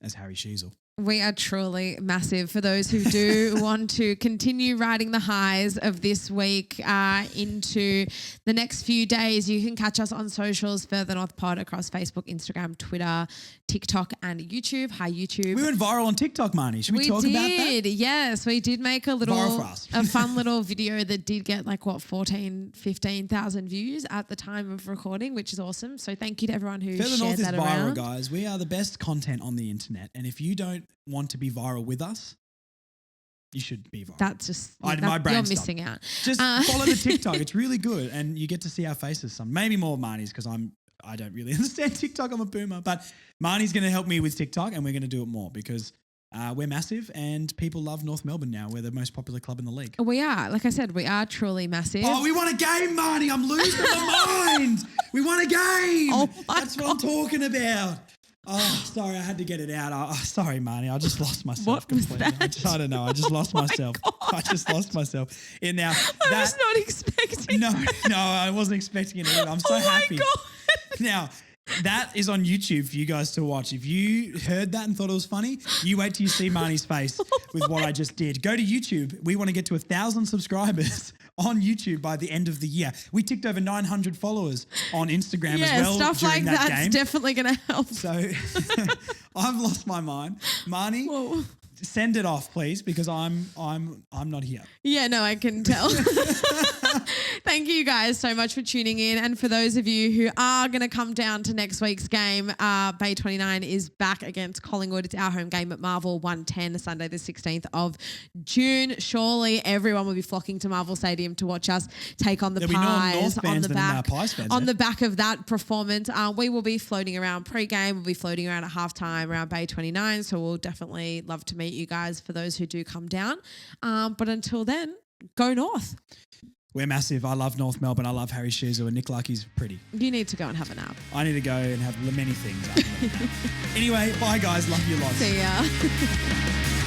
as Harry Sheasel. We are truly massive. For those who do want to continue riding the highs of this week into the next few days, you can catch us on socials, Further North Pod, across Facebook, Instagram, Twitter, TikTok and YouTube. Hi, YouTube. We went viral on TikTok, Marnie. Should we talk about that? Yes, we did make a fun little video that did get 15,000 views at the time of recording, which is awesome. So thank you to everyone who Further shared North is that viral, around. guys. We are the best content on the internet. And if you don't want to be viral with us, you should be viral. That's just my brain you're stopped. missing out. Just follow the TikTok. It's really good, and you get to see our faces. Some maybe more Marnie's because I don't really understand TikTok. I'm a boomer, but Marnie's going to help me with TikTok, and we're going to do it more because we're massive, and people love North Melbourne now. We're the most popular club in the league. We are, like I said, we are truly massive. Oh, we won a game, Marnie. I'm losing my mind. We won a game. Oh, that's what I'm talking about. Oh, sorry, I had to get it out. Sorry, Marnie, I just lost myself completely. I don't know. I just lost myself. I just lost myself. And now I was not expecting. No, I wasn't expecting it either. I'm so happy. My God. Now, That is on YouTube for you guys to watch. If you heard that and thought it was funny, you wait till you see Marnie's face with what I just did. Go to YouTube. We want to get to 1,000 subscribers on YouTube by the end of the year. We ticked over 900 followers on Instagram as well. Stuff during like that that's game. definitely going to help. So I've lost my mind. Marnie, send it off, please, because I'm not here. Yeah, no, I can tell. Thank you guys so much for tuning in. And for those of you who are going to come down to next week's game, Bay 29 is back against Collingwood. It's our home game at Marvel 110, Sunday the 16th of June. Surely everyone will be flocking to Marvel Stadium to watch us take on the There'll be more Pies North on fans the than back. Pies fans, on yeah. the back of that performance, we will be floating around pre-game. We'll be floating around at halftime around Bay 29. So we'll definitely love to meet you guys for those who do come down. But until then, go North. We're massive. I love North Melbourne. I love Harry Schuser and Nick Lucky's pretty. You need to go and have a nap. I need to go and have many things. Anyway, bye guys. Love you lots. See ya.